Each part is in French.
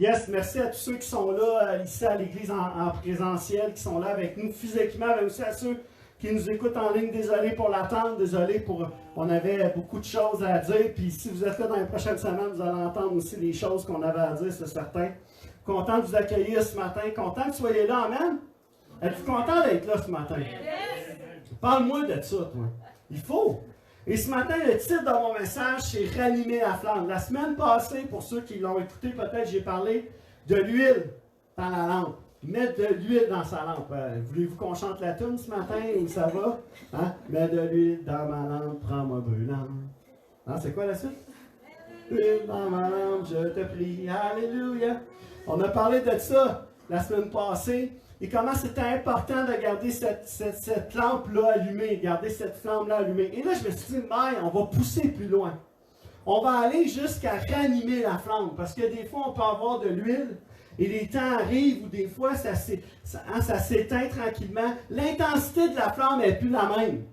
Yes, merci à tous ceux qui sont là ici à l'église en présentiel, qui sont là avec nous physiquement, mais aussi à ceux qui nous écoutent en ligne. Désolé pour l'attente, désolé pour... On avait beaucoup de choses à dire, puis si vous êtes là dans les prochaines semaines, vous allez entendre aussi les choses qu'on avait à dire, c'est certain. Content de vous accueillir ce matin, content que vous soyez là, amen? Êtes-vous content d'être là ce matin? Yes. Parle-moi de ça, toi. Il faut. Et ce matin, le titre de mon message, c'est « Ranimer la flamme ». La semaine passée, pour ceux qui l'ont écouté, peut-être j'ai parlé de l'huile dans la lampe. Mettre de l'huile dans sa lampe. Voulez-vous qu'on chante la tune ce matin ou ça va? Hein? Mets de l'huile dans ma lampe, prends-moi brûlant. Hein, c'est quoi la suite? L'huile dans ma lampe, je te prie. Alléluia. On a parlé de ça la semaine passée. Et comment c'était important de garder cette lampe-là allumée, garder cette flamme-là allumée. Et là, je me suis dit, mais on va pousser plus loin. On va aller jusqu'à ranimer la flamme. Parce que des fois, on peut avoir de l'huile, et les temps arrivent où des fois, ça s'éteint tranquillement. L'intensité de la flamme n'est plus la même.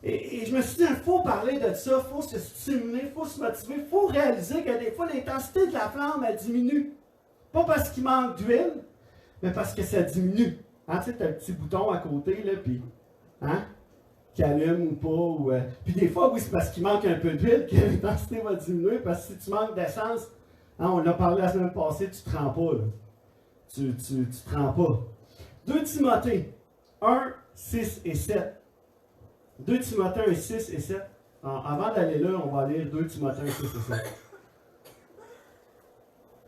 Et je me suis dit, il faut parler de ça, il faut se stimuler, il faut se motiver, il faut réaliser que des fois, l'intensité de la flamme, elle diminue. Pas parce qu'il manque d'huile, mais parce que ça diminue. Hein, tu sais, tu as le petit bouton à côté, là, puis, hein, qui allume ou pas. Puis des fois, oui, c'est parce qu'il manque un peu d'huile que l'intensité va diminuer, parce que si tu manques d'essence, hein, on l'a parlé la semaine passée, tu ne te rends pas, là. Tu te rends pas. 2 Timothée 1, 6 et 7. 2 Timothée 1, 6 et 7. Avant d'aller là, on va lire 2 Timothée 1, 6 et 7.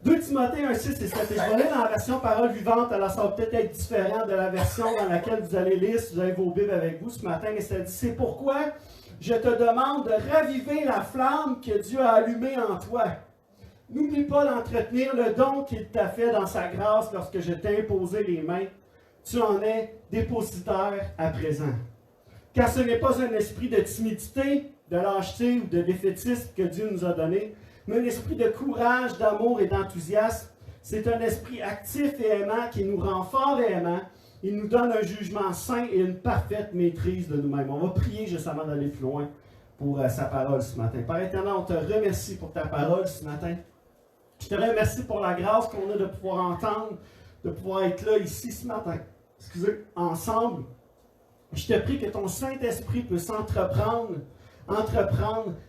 2 Timothée 1, 6 et 7. Et je vais lire dans la version parole vivante, alors ça va peut-être être différent de la version dans laquelle vous allez lire si vous avez vos Bibles avec vous ce matin. Mais ça dit, c'est pourquoi je te demande de raviver la flamme que Dieu a allumée en toi. N'oublie pas d'entretenir le don qu'il t'a fait dans sa grâce lorsque je t'ai imposé les mains. Tu en es dépositaire à présent. Car ce n'est pas un esprit de timidité, de lâcheté ou de défaitisme que Dieu nous a donné, mais un esprit de courage, d'amour et d'enthousiasme. C'est un esprit actif et aimant qui nous rend forts et aimants. Il nous donne un jugement sain et une parfaite maîtrise de nous-mêmes. On va prier juste avant d'aller plus loin pour sa parole ce matin. Père éternel, on te remercie pour ta parole ce matin. Je te remercie pour la grâce qu'on a de pouvoir entendre, de pouvoir être là ici ce matin. Excusez, ensemble. Je te prie que ton Saint-Esprit puisse entreprendre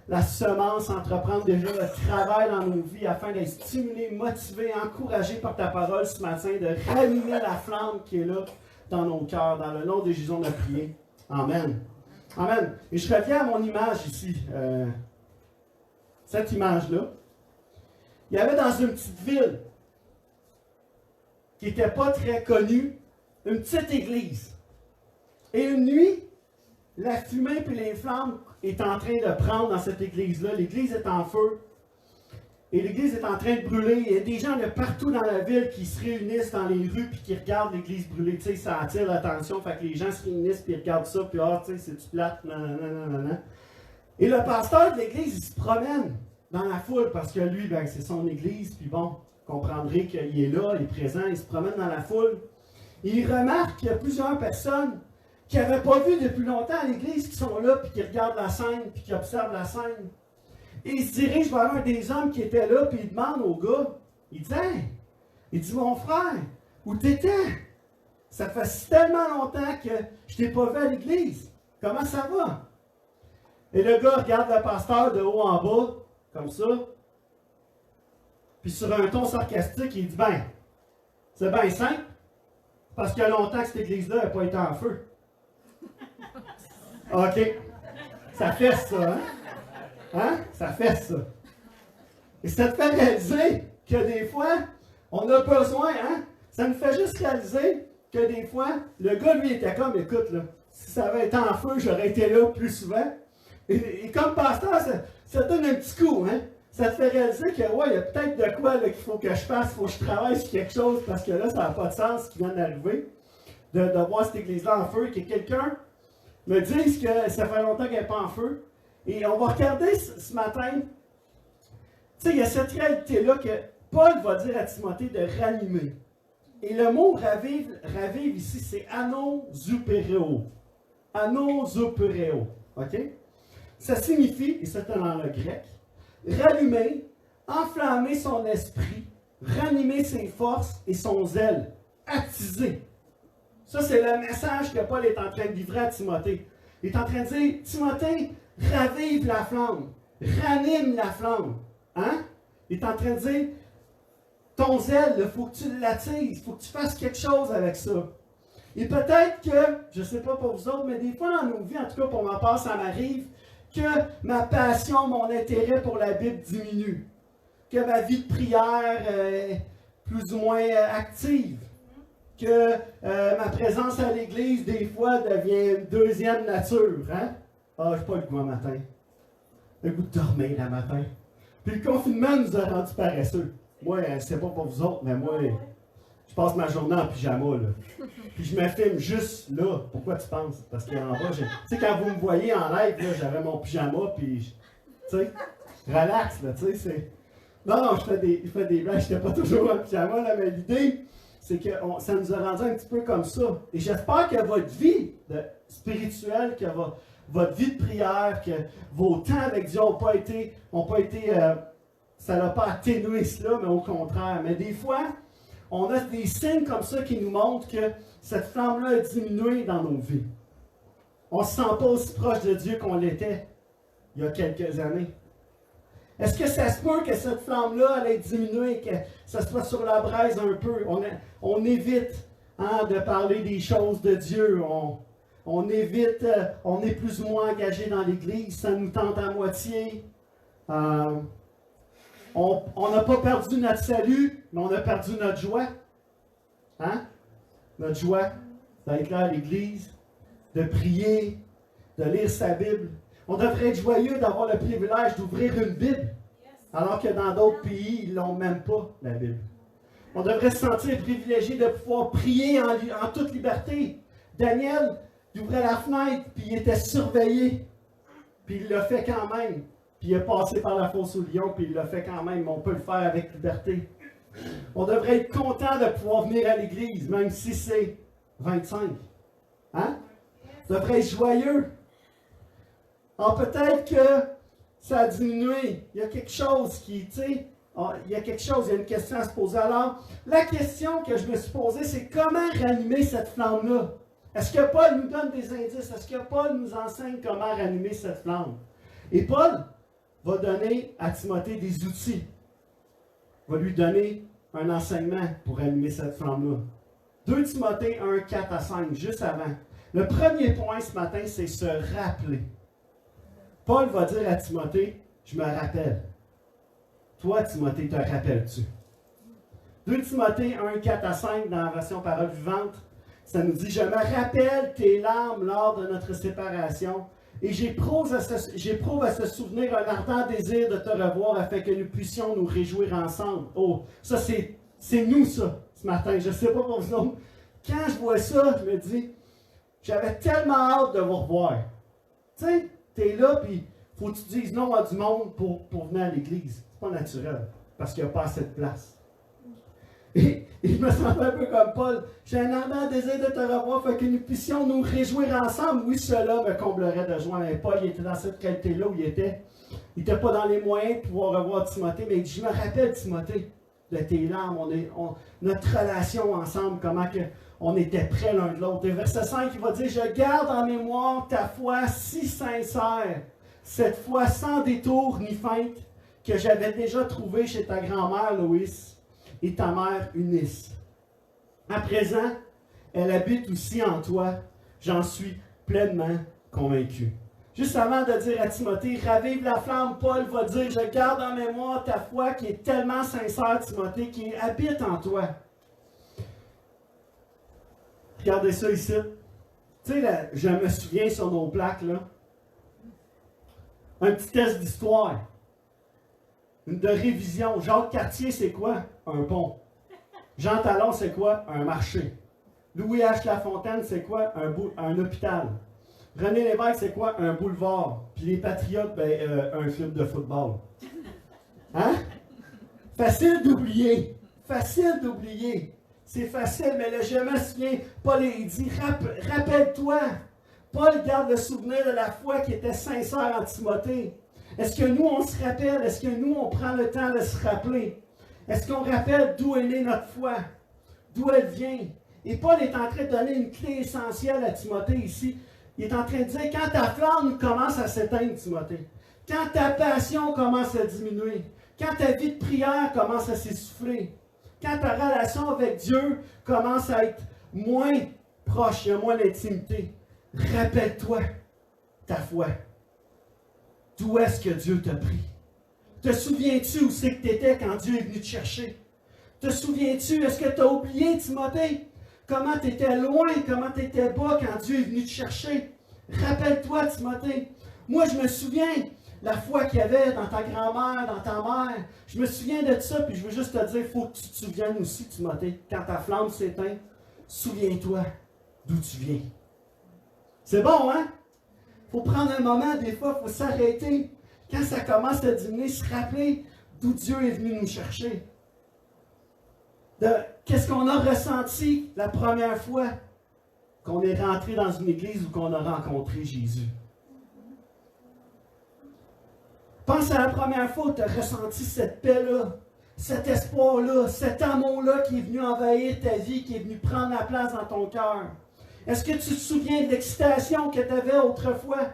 la semence, entreprendre déjà le travail dans nos vies afin d'être stimulés, motivés, encouragés par ta parole ce matin, de rallumer la flamme qui est là dans nos cœurs. Dans le nom de Jésus, on a prié. Amen. Amen. Et je reviens à mon image ici. Cette image-là. Il y avait dans une petite ville qui n'était pas très connue, une petite église. Et une nuit, la fumée et les flammes est en train de prendre dans cette église-là. L'église est en feu. Et l'église est en train de brûler. Il y a des gens de partout dans la ville qui se réunissent dans les rues et qui regardent l'église brûler. Tu sais, ça attire l'attention. Fait que les gens se réunissent et regardent ça. Puis, tu sais, c'est-tu plate? Non. Et le pasteur de l'église, il se promène dans la foule parce que lui, ben, c'est son église. Puis bon, vous comprendrez qu'il est là, il est présent, il se promène dans la foule. Et il remarque qu'il y a plusieurs personnes qui n'avaient pas vu depuis longtemps à l'église, qui sont là, puis qui regardent la scène, puis qui observent la scène. Et il se dirige vers un des hommes qui était là, puis il demande au gars, il dit, hey, il dit, mon frère, où t'étais? Ça fait tellement longtemps que je t'ai pas vu à l'église. Comment ça va? Et le gars regarde le pasteur de haut en bas, comme ça, puis sur un ton sarcastique, il dit, ben, c'est bien simple, parce qu'il y a longtemps que cette église-là n'a pas été en feu. OK. Ça fait ça, hein? Hein? Ça fait ça. Et ça te fait réaliser que des fois, on a besoin, hein? Ça me fait juste réaliser que des fois, le gars, lui, était comme, écoute, là, si ça avait été en feu, j'aurais été là plus souvent. Et comme pasteur, ça donne un petit coup, hein? Ça te fait réaliser que, ouais, il y a peut-être de quoi qu'il faut que je fasse, il faut que je travaille sur quelque chose, parce que là, ça n'a pas de sens ce qui vient d'arriver, de voir cette église-là en feu, que quelqu'un me dise que ça fait longtemps qu'elle n'est pas en feu. Et on va regarder ce matin, tu sais, il y a cette réalité-là que Paul va dire à Timothée de ranimer. Et le mot ravive ici, c'est anozoupereo. Anozoupereo. OK? Ça signifie, et c'est dans le grec, rallumer, enflammer son esprit, ranimer ses forces et son zèle, attiser. Ça, c'est le message que Paul est en train de livrer à Timothée. Il est en train de dire, Timothée, ravive la flamme, ranime la flamme. Hein? Il est en train de dire, ton zèle, il faut que tu l'attises, il faut que tu fasses quelque chose avec ça. Et peut-être que, je ne sais pas pour vous autres, mais des fois dans nos vies, en tout cas pour ma part, ça m'arrive, que ma passion, mon intérêt pour la Bible diminue. Que ma vie de prière est plus ou moins active. Que ma présence à l'église, des fois, devient une deuxième nature. Hein? Ah, je n'ai pas le goût un matin. Le goût de dormir le matin. Puis le confinement nous a rendus paresseux. Moi, je ne sais pas pour vous autres, mais moi, je passe ma journée en pyjama, là. Puis je me filme juste là. Pourquoi tu penses? Parce qu'en bas, tu sais, quand vous me voyez en live, là, j'avais mon pyjama, puis, tu sais, relax, là, tu sais, c'est... Non, je fais des blagues, je n'étais pas toujours en pyjama, là, mais l'idée, c'est que ça nous a rendu un petit peu comme ça. Et j'espère que votre vie spirituelle, que votre vie de prière, que vos temps avec Dieu n'ont pas été ça n'a pas atténué cela, mais au contraire. Mais des fois, on a des signes comme ça qui nous montrent que cette flamme-là a diminué dans nos vies. On ne se sent pas aussi proche de Dieu qu'on l'était il y a quelques années. Est-ce que ça se peut que cette flamme-là ait diminué, que ça soit sur la braise un peu? On évite de parler des choses de Dieu. On évite, on est plus ou moins engagé dans l'Église, ça nous tente à moitié. On n'a pas perdu notre salut, mais on a perdu notre joie. Hein? Notre joie d'être là à l'Église, de prier, de lire sa Bible. On devrait être joyeux d'avoir le privilège d'ouvrir une Bible, alors que dans d'autres pays, ils ne l'ont même pas, la Bible. On devrait se sentir privilégié de pouvoir prier en toute liberté. Daniel, il ouvrait la fenêtre, puis il était surveillé. Puis il l'a fait quand même. Puis il est passé par la fosse au lion, puis il l'a fait quand même. On peut le faire avec liberté. On devrait être content de pouvoir venir à l'église, même si c'est 25. Hein? On devrait être joyeux. Alors peut-être que ça a diminué. Il y a quelque chose qui, tu sais, il y a une question à se poser. Alors, la question que je me suis posée, c'est comment ranimer cette flamme-là? Est-ce que Paul nous donne des indices? Est-ce que Paul nous enseigne comment ranimer cette flamme? Et Paul va donner à Timothée des outils. Va lui donner un enseignement pour ranimer cette flamme-là. 2 Timothée 1, 4 à 5, juste avant. Le premier point ce matin, c'est se rappeler. Paul va dire à Timothée, je me rappelle. Toi, Timothée, te rappelles-tu? 2 Timothée 1, 4 à 5, dans la version Parole vivante, ça nous dit, je me rappelle tes larmes lors de notre séparation, et j'éprouve à ce souvenir un ardent désir de te revoir afin que nous puissions nous réjouir ensemble. Oh, ça c'est nous ça, ce matin. Je ne sais pas pour vous autres. Quand je vois ça, je me dis, j'avais tellement hâte de vous revoir. Tu sais, tu es là, puis il faut que tu dises non à du monde pour venir à l'église. C'est pas naturel, parce qu'il n'y a pas assez de place. Et je me sentais un peu comme Paul. J'ai un ardent désir de te revoir, afin que nous puissions nous réjouir ensemble. Oui, cela me comblerait de joie. Mais Paul, il était dans cette qualité-là où il était. Il n'était pas dans les moyens de pouvoir revoir Timothée, mais il dit, je me rappelle, Timothée, de tes larmes, notre relation ensemble, comment on était près l'un de l'autre. Et verset 5, il va dire, je garde en mémoire ta foi si sincère, cette foi sans détour ni feinte, que j'avais déjà trouvée chez ta grand-mère, Loïs, et ta mère Eunice. À présent, elle habite aussi en toi, j'en suis pleinement convaincu. Juste avant de dire à Timothée, ravive la flamme, Paul va dire, je garde en mémoire ta foi qui est tellement sincère, Timothée, qui habite en toi. Regardez ça ici. Tu sais, là, je me souviens sur nos plaques, là, un petit test d'histoire. De révision. Jacques Cartier, c'est quoi? Un pont. Jean Talon, c'est quoi? Un marché. Louis H. Lafontaine, c'est quoi? Un hôpital. René Lévesque, c'est quoi? Un boulevard. Puis les Patriotes, un club de football. Hein? Facile d'oublier. Facile d'oublier. C'est facile, mais là, je me souviens, Paul il dit, rappelle-toi. Paul garde le souvenir de la foi qui était sincère en Timothée. Est-ce que nous, on se rappelle? Est-ce que nous, on prend le temps de se rappeler? Est-ce qu'on rappelle d'où est née notre foi? D'où elle vient? Et Paul est en train de donner une clé essentielle à Timothée ici. Il est en train de dire, quand ta flamme commence à s'éteindre, Timothée, quand ta passion commence à diminuer, quand ta vie de prière commence à s'essouffler, quand ta relation avec Dieu commence à être moins proche, il y a moins d'intimité, rappelle-toi ta foi. D'où est-ce que Dieu t'a pris? Te souviens-tu où c'est que tu étais quand Dieu est venu te chercher? Te souviens-tu, est-ce que tu as oublié, Timothée, comment tu étais loin, comment tu étais bas quand Dieu est venu te chercher? Rappelle-toi, Timothée. Moi, je me souviens la foi qu'il y avait dans ta grand-mère, dans ta mère. Je me souviens de ça, puis je veux juste te dire, il faut que tu te souviennes aussi, Timothée. Quand ta flamme s'éteint, souviens-toi d'où tu viens. C'est bon, hein? Il faut prendre un moment, des fois, il faut s'arrêter. Quand ça commence à diminuer, se rappeler d'où Dieu est venu nous chercher. Qu'est-ce qu'on a ressenti la première fois qu'on est rentré dans une église ou qu'on a rencontré Jésus. Pense à la première fois où tu as ressenti cette paix-là, cet espoir-là, cet amour-là qui est venu envahir ta vie, qui est venu prendre la place dans ton cœur. Est-ce que tu te souviens de l'excitation que tu avais autrefois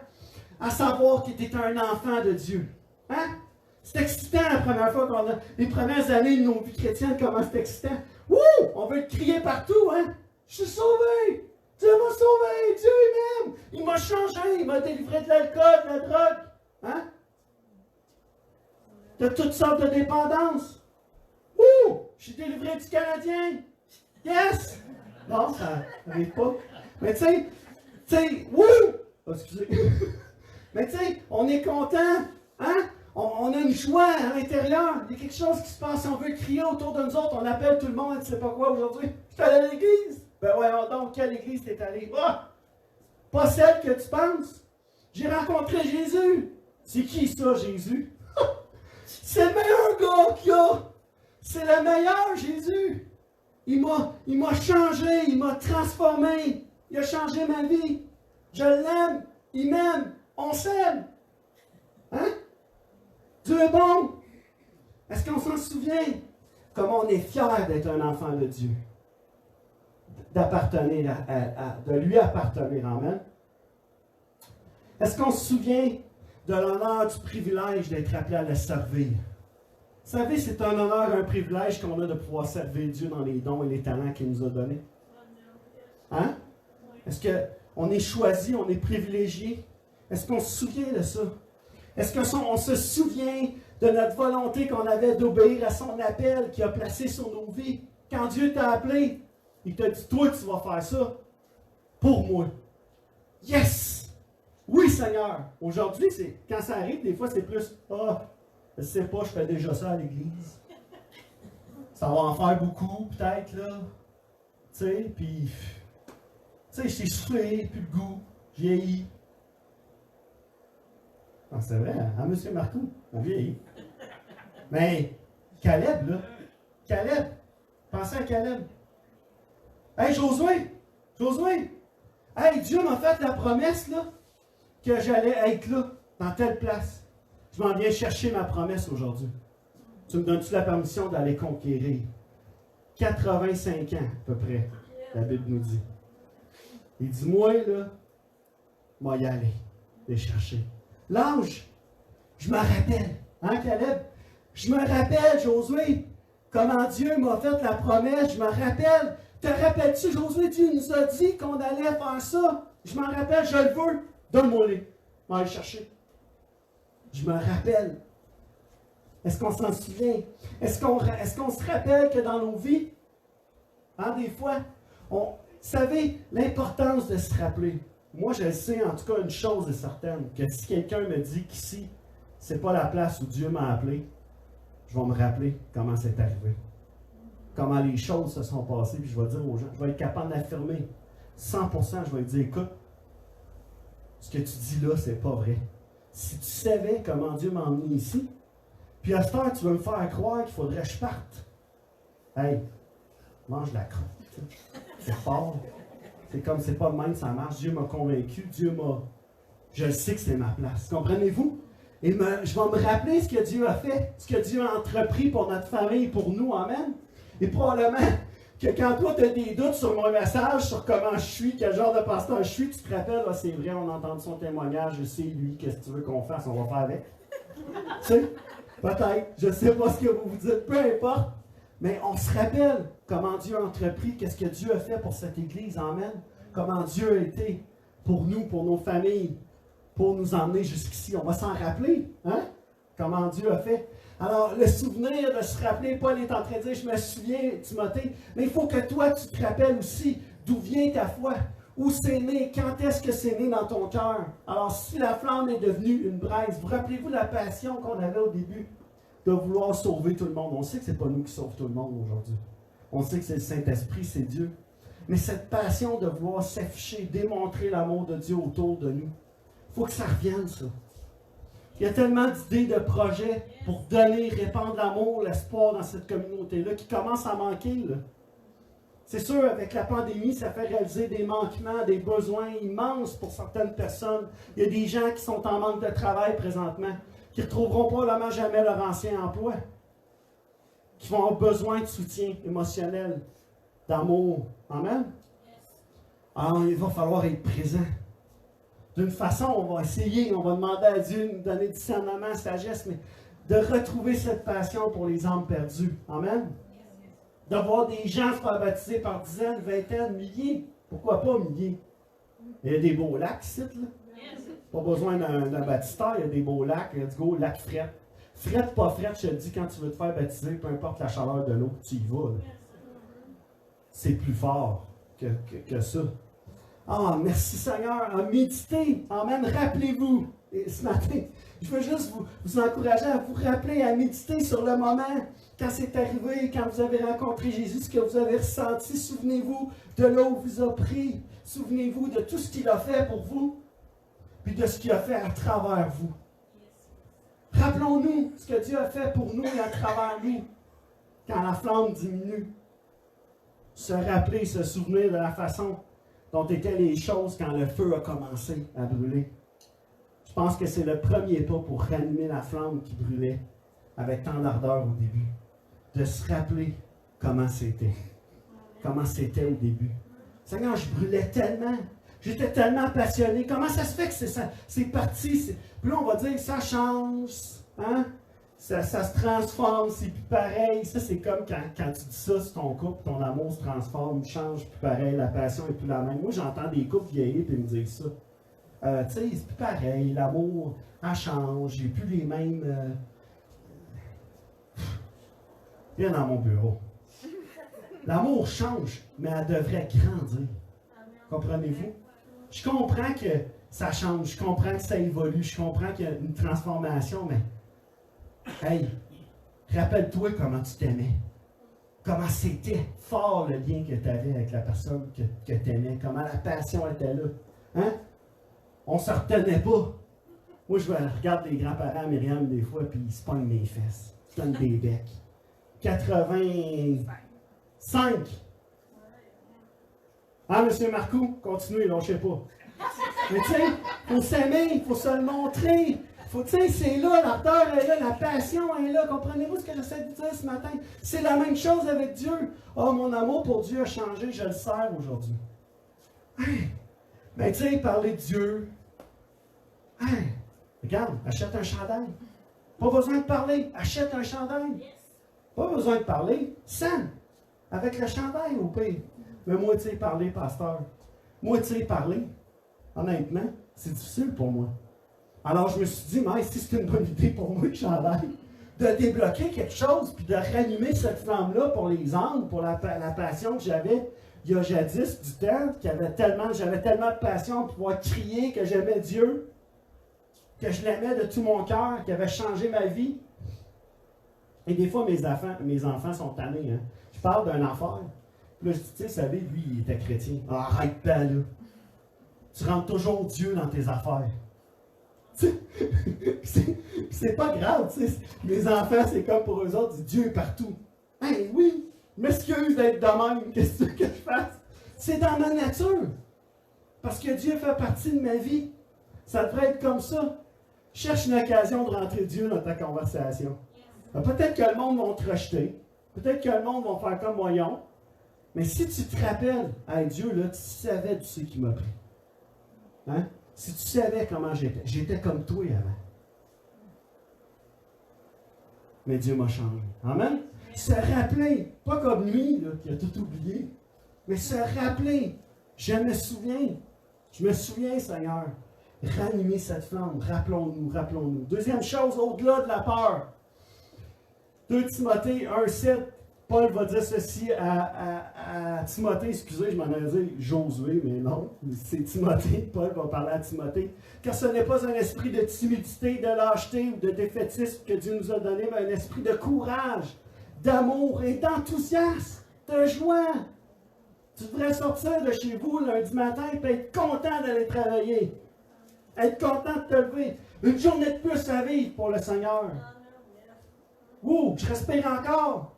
à savoir que tu étais un enfant de Dieu? Hein? C'est excitant la première fois qu'on a. Les premières années de nos vies chrétiennes, comment c'est excitant? Wouh! On veut le crier partout, hein? Je suis sauvé! Dieu m'a sauvé! Dieu m'aime! Il m'a changé! Il m'a délivré de l'alcool, de la drogue! Hein? De toutes sortes de dépendances. Wouh! Je suis délivré du Canadien! Yes! Non, ça n'arrive pas. Mais tu sais, wouh! Oh, excusez. Mais tu sais, on est content, hein? On a une joie à l'intérieur. Il y a quelque chose qui se passe. On veut crier autour de nous autres. On appelle tout le monde. Tu sais pas quoi aujourd'hui? Je suis allé à l'église. Ben ouais, donc, quelle église t'es allé? Ah! Pas celle que tu penses. J'ai rencontré Jésus. C'est qui ça, Jésus? C'est le meilleur gars qu'il y a. C'est le meilleur, Jésus. Il m'a changé. Il m'a transformé. Il a changé ma vie. Je l'aime. Il m'aime. On s'aime. Hein? Dieu est bon. Est-ce qu'on s'en souvient? Comment on est fier d'être un enfant de Dieu? D'appartenir de lui appartenir. Amen. Est-ce qu'on se souvient de l'honneur, du privilège d'être appelé à le servir? Vous savez, c'est un honneur, un privilège qu'on a de pouvoir servir Dieu dans les dons et les talents qu'il nous a donnés. Hein? Est-ce qu'on est choisi, on est privilégié? Est-ce qu'on se souvient de ça? Est-ce qu'on se souvient de notre volonté qu'on avait d'obéir à son appel qu'il a placé sur nos vies? Quand Dieu t'a appelé, il t'a dit, toi, tu vas faire ça pour moi. Yes! Oui, Seigneur. Aujourd'hui, quand ça arrive, des fois, c'est plus, je sais pas, je fais déjà ça à l'église. Ça va en faire beaucoup, peut-être, là. Tu sais, puis, tu sais, je t'ai soufflé, plus de goût, j'ai vieilli. Ah, c'est vrai, hein, M. Marcoux, on vieillit. Mais, Caleb, là, Caleb, pensez à Caleb. Hey, Josué, hey, Dieu m'a fait la promesse, là, que j'allais être là, dans telle place. Je m'en viens chercher ma promesse aujourd'hui. Tu me donnes-tu la permission d'aller conquérir? 85 ans, à peu près, la Bible nous dit. Il dit, moi, là, moi y aller, les chercher. L'ange, je me rappelle, hein, Caleb? Je me rappelle, Josué, comment Dieu m'a fait la promesse, je me rappelle. Te rappelles-tu, Josué, Dieu nous a dit qu'on allait faire ça? Je m'en rappelle, je le veux. Donne-moi-les. Je vais aller chercher. Je me rappelle. Est-ce qu'on s'en souvient? Est-ce qu'on se rappelle que dans nos vies, hein, des fois, vous savez, l'importance de se rappeler. Moi, je sais, en tout cas, une chose est certaine, que si quelqu'un me dit qu'ici, c'est pas la place où Dieu m'a appelé, je vais me rappeler comment c'est arrivé. Comment les choses se sont passées, puis je vais dire aux gens, je vais être capable d'affirmer 100%, je vais dire, écoute, ce que tu dis là, c'est pas vrai. Si tu savais comment Dieu m'a emmené ici, puis à cette heure, tu veux me faire croire qu'il faudrait que je parte. Hey, mange la crotte. C'est fort. C'est comme c'est pas de même, ça marche. Dieu m'a convaincu, je sais que c'est ma place. Comprenez-vous? Et je vais me rappeler ce que Dieu a fait, ce que Dieu a entrepris pour notre famille, pour nous, amen. Et probablement que quand toi, tu as des doutes sur mon message, sur comment je suis, quel genre de pasteur je suis, tu te rappelles, ah, c'est vrai, on a entendu son témoignage, je sais, lui, qu'est-ce que tu veux qu'on fasse, on va faire avec. Tu sais, peut-être, je ne sais pas ce que vous vous dites, peu importe, mais on se rappelle comment Dieu a entrepris, qu'est-ce que Dieu a fait pour cette Église, amen. Comment Dieu a été pour nous, pour nos familles, pour nous emmener jusqu'ici. On va s'en rappeler, hein? Comment Dieu a fait. Alors, le souvenir de se rappeler, Paul est en train de dire, je me souviens, Timothée, mais il faut que toi, tu te rappelles aussi d'où vient ta foi, où c'est né, quand est-ce que c'est né dans ton cœur. Alors, si la flamme est devenue une braise, vous rappelez-vous la passion qu'on avait au début de vouloir sauver tout le monde. On sait que ce n'est pas nous qui sauvons tout le monde aujourd'hui. On sait que c'est le Saint-Esprit, c'est Dieu. Mais cette passion de vouloir s'afficher, démontrer l'amour de Dieu autour de nous, il faut que ça revienne, ça. Il y a tellement d'idées, de projets pour donner, répandre l'amour, l'espoir dans cette communauté-là qui commence à manquer. Là. C'est sûr, avec la pandémie, ça fait réaliser des manquements, des besoins immenses pour certaines personnes. Il y a des gens qui sont en manque de travail présentement, qui ne retrouveront probablement jamais leur ancien emploi, qui vont avoir besoin de soutien émotionnel, d'amour. Amen? Alors, il va falloir être présent. D'une façon, on va essayer, on va demander à Dieu de nous donner discernement, sagesse, mais de retrouver cette passion pour les âmes perdues. Amen? De voir des gens se faire baptiser par dizaines, vingtaines, milliers. Pourquoi pas milliers? Il y a des beaux lacs ici, là. Pas besoin d'un baptisteur, il y a des beaux lacs. Let's go, lac fret. Fret, pas fret, je te le dis, quand tu veux te faire baptiser, peu importe la chaleur de l'eau, tu y vas. Là. C'est plus fort que ça. Ah, merci Seigneur. Méditez. Amen. Rappelez-vous. Et ce matin, je veux juste vous encourager à vous rappeler, à méditer sur le moment, quand c'est arrivé, quand vous avez rencontré Jésus, ce que vous avez ressenti. Souvenez-vous de là où vous a pris. Souvenez-vous de tout ce qu'il a fait pour vous, puis de ce qu'il a fait à travers vous. Rappelons-nous ce que Dieu a fait pour nous et à travers nous, quand la flamme diminue. Se rappeler, se souvenir de la façon dont étaient les choses quand le feu a commencé à brûler. Je pense que c'est le premier pas pour ranimer la flamme qui brûlait avec tant d'ardeur au début. De se rappeler comment c'était. Comment c'était au début. Seigneur, je brûlais tellement. J'étais tellement passionné. Comment ça se fait que c'est parti? Puis là, on va dire, ça change. Hein? Ça se transforme, c'est plus pareil. Ça, c'est comme quand tu dis ça sur ton couple, ton amour se transforme, change, plus pareil, la passion n'est plus la même. Moi, j'entends des couples vieillir et me dire ça. Tu sais, c'est plus pareil, l'amour, elle change, j'ai plus les mêmes... Viens dans mon bureau. L'amour change, mais elle devrait grandir. Comprenez-vous? Je comprends que ça change, je comprends que ça évolue, je comprends qu'il y a une transformation, mais... Hey, rappelle-toi comment tu t'aimais. Comment c'était fort le lien que tu avais avec la personne que tu aimais. Comment la passion était là. Hein? On ne se retenait pas. Moi, je regarde les grands-parents à Myriam des fois, puis ils se pognent mes fesses. Ils se donnent des becs. 85. Ah, M. Marcoux, continuez, lâchez pas. Mais tu sais, il faut s'aimer, il faut se le montrer. Faut, tu sais, c'est là, l'ardeur est là, la passion est là. Comprenez-vous ce que j'essaie de dire ce matin? C'est la même chose avec Dieu. Oh, mon amour pour Dieu a changé, je le sers aujourd'hui. Hey, ben, tu sais, parler de Dieu. Hey, regarde, achète un chandail. Pas besoin de parler, achète un chandail. Pas besoin de parler, sens. Avec le chandail au pire. Mais moi, tu sais, parler, pasteur. Moi, tu sais, parler. Honnêtement, c'est difficile pour moi. Alors, je me suis dit, mais si c'est une bonne idée pour moi, le chandail, de débloquer quelque chose, puis de ranimer cette flamme-là pour les âmes, pour la passion que j'avais il y a jadis du temps, j'avais tellement de passion pour pouvoir crier que j'aimais Dieu, que je l'aimais de tout mon cœur, qu'il avait changé ma vie. Et des fois, mes enfants sont tannés. Hein. Je parle d'une affaire. Puis là, je dis, tu sais, vous savez, lui, il était chrétien. Ah, arrête pas là. Tu rentres toujours Dieu dans tes affaires. C'est pas grave, tu sais. Mes enfants, c'est comme pour eux autres, Dieu est partout. Hey, oui, je m'excuse d'être de même, qu'est-ce que je fasse? C'est dans ma nature. Parce que Dieu fait partie de ma vie. Ça devrait être comme ça. cherche une occasion de rentrer Dieu dans ta conversation. Peut-être que le monde va te rejeter. Peut-être que le monde va faire comme voyons. Mais si tu te rappelles, hey, Dieu, là, tu savais, tu sais qui m'a pris. Hein? Si tu savais comment j'étais comme toi avant. Mais Dieu m'a changé. Amen? Se rappeler, pas comme lui, là, qui a tout oublié, mais se rappeler, je me souviens, Seigneur, ranimer cette flamme, rappelons-nous. Deuxième chose, au-delà de la peur, 2 Timothée 1,7, Paul va dire ceci à Timothée, excusez, je m'en avais dit Josué, mais non, c'est Timothée, Paul va parler à Timothée, car ce n'est pas un esprit de timidité, de lâcheté ou de défaitisme que Dieu nous a donné, mais un esprit de courage, d'amour et d'enthousiasme, de joie. Tu devrais sortir de chez vous lundi matin et être content d'aller travailler, être content de te lever, une journée de plus à vivre pour le Seigneur. Ouh, je respire encore.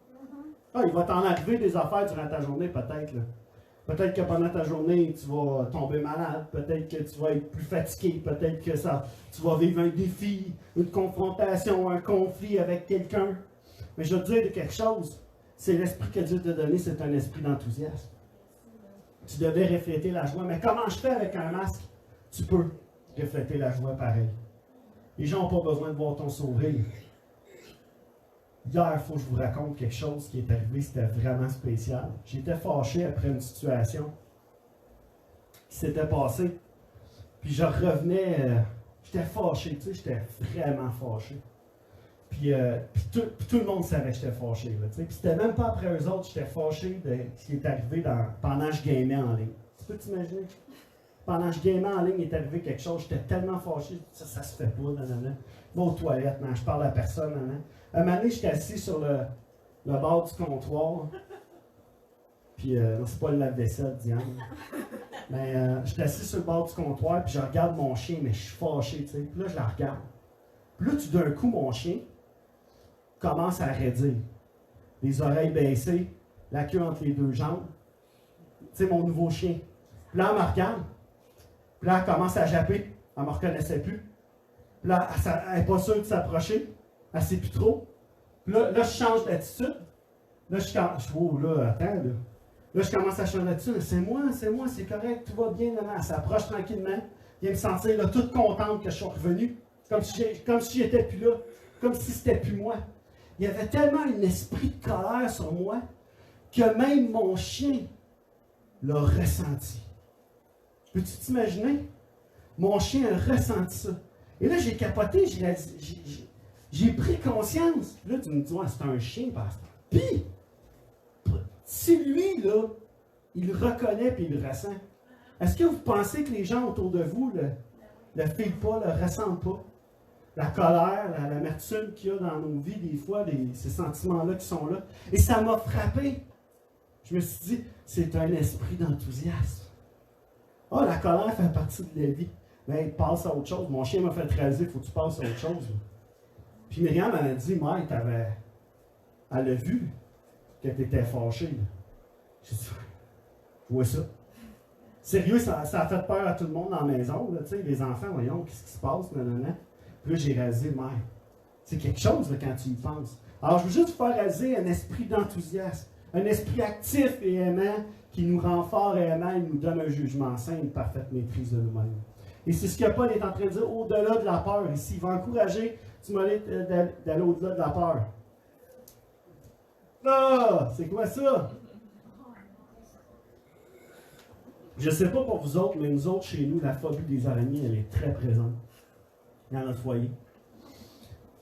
Ah, il va t'en arriver des affaires durant ta journée, peut-être. Peut-être que pendant ta journée, tu vas tomber malade. Peut-être que tu vas être plus fatigué. Peut-être que tu vas vivre un défi, une confrontation, un conflit avec quelqu'un. Mais je veux te dire quelque chose. C'est l'esprit que Dieu t'a donné, c'est un esprit d'enthousiasme. Tu devais refléter la joie. Mais comment je fais avec un masque? Tu peux refléter la joie pareil. Les gens n'ont pas besoin de voir ton sourire. Hier, il faut que je vous raconte quelque chose qui est arrivé, c'était vraiment spécial. J'étais fâché après une situation qui s'était passée. Puis je revenais, j'étais fâché, tu sais, j'étais vraiment fâché. Puis tout le monde savait que j'étais fâché, là, tu sais. Puis c'était même pas après eux autres, j'étais fâché de ce qui est arrivé pendant que je gamais en ligne. Tu peux t'imaginer? Pendant que je gamais en ligne, il est arrivé quelque chose, j'étais tellement fâché, ça se fait pas, nanana. Va aux toilettes, je parle à personne, nanana. Un moment donné, j'étais assis sur le bord du comptoir. Puis, c'est pas le lave-vaisselle, Diane. Mais j'étais assis sur le bord du comptoir, puis je regarde mon chien, mais je suis fâché, tu sais. Puis là, je la regarde. Puis là, tout d'un coup, mon chien commence à raidir. Les oreilles baissées, la queue entre les deux jambes. Tu sais, mon nouveau chien. Puis là, elle me regarde. Puis là, elle commence à japper. Elle ne me reconnaissait plus. Puis là, elle n'est pas sûre de s'approcher. Elle ne sait plus trop. Puis là, je change d'attitude. Là, attends, là. Là, je commence à changer d'attitude. C'est moi, c'est correct, tout va bien. Elle s'approche tranquillement. Vient me sentir là, toute contente que je sois revenu. Comme si j'étais plus là. Comme si c'était plus moi. Il y avait tellement un esprit de colère sur moi que même mon chien l'a ressenti. Peux-tu t'imaginer? Mon chien a ressenti ça. Et là, j'ai capoté, j'ai pris conscience. Là, tu me dis, ouais, c'est un chien, pasteur. Puis, si lui, là, il le reconnaît et il le ressent, est-ce que vous pensez que les gens autour de vous le filent pas, le ressentent pas? La colère, l'amertume qu'il y a dans nos vies, des fois, ces sentiments-là qui sont là. Et ça m'a frappé. Je me suis dit, c'est un esprit d'enthousiasme. Ah, la colère fait partie de la vie. Mais passe à autre chose. Mon chien m'a fait réaliser, il faut que tu passes à autre chose. Là. Puis Myriam m'a dit, Mike, elle a vu que tu étais fâché. J'ai dit, je vois ça. Sérieux, ça a fait peur à tout le monde dans la maison. Là, les enfants, voyons, qu'est-ce qui se passe, nanana. Puis là, j'ai réalisé, Mike, c'est quelque chose là, quand tu y penses. Alors, je veux juste vous faire réaliser un esprit d'enthousiasme, un esprit actif et aimant qui nous rend forts et aimants et nous donne un jugement sain et une parfaite maîtrise de nous-mêmes. Et c'est ce que Paul est en train de dire au-delà de la peur ici. Il va encourager Timothée d'aller au-delà de la peur. Ah, c'est quoi ça? Je ne sais pas pour vous autres, mais nous autres, chez nous, la phobie des araignées, elle est très présente dans notre foyer.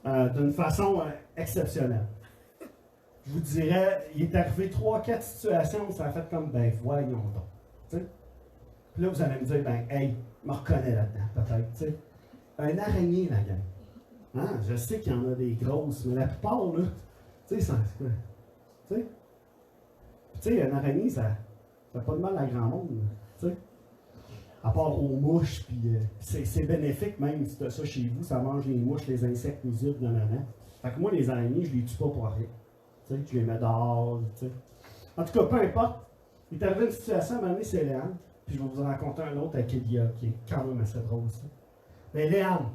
D'une façon exceptionnelle. Je vous dirais, il est arrivé 3-4 situations où ça a fait comme, ben voyons donc. T'sais? Puis là, vous allez me dire, ben hey, je me reconnais là-dedans, peut-être. T'sais. Un araignée, la gang. Hein? Je sais qu'il y en a des grosses, mais la plupart, là, tu sais, ça. Tu sais, un araignée, ça fait pas de mal à grand monde. Tu sais. À part aux mouches, puis c'est bénéfique même si tu as ça chez vous, ça mange les mouches, les insectes, les huîtres, nanana. Fait que moi, les araignées, je les tue pas pour rien. Tu sais, je les mets dehors, tu sais. En tout cas, peu importe. Il est arrivé une situation, à un moment donné, c'est Léane, puis je vais vous en raconter un autre avec Elia, qui est quand même assez drôle aussi. Mais Léane,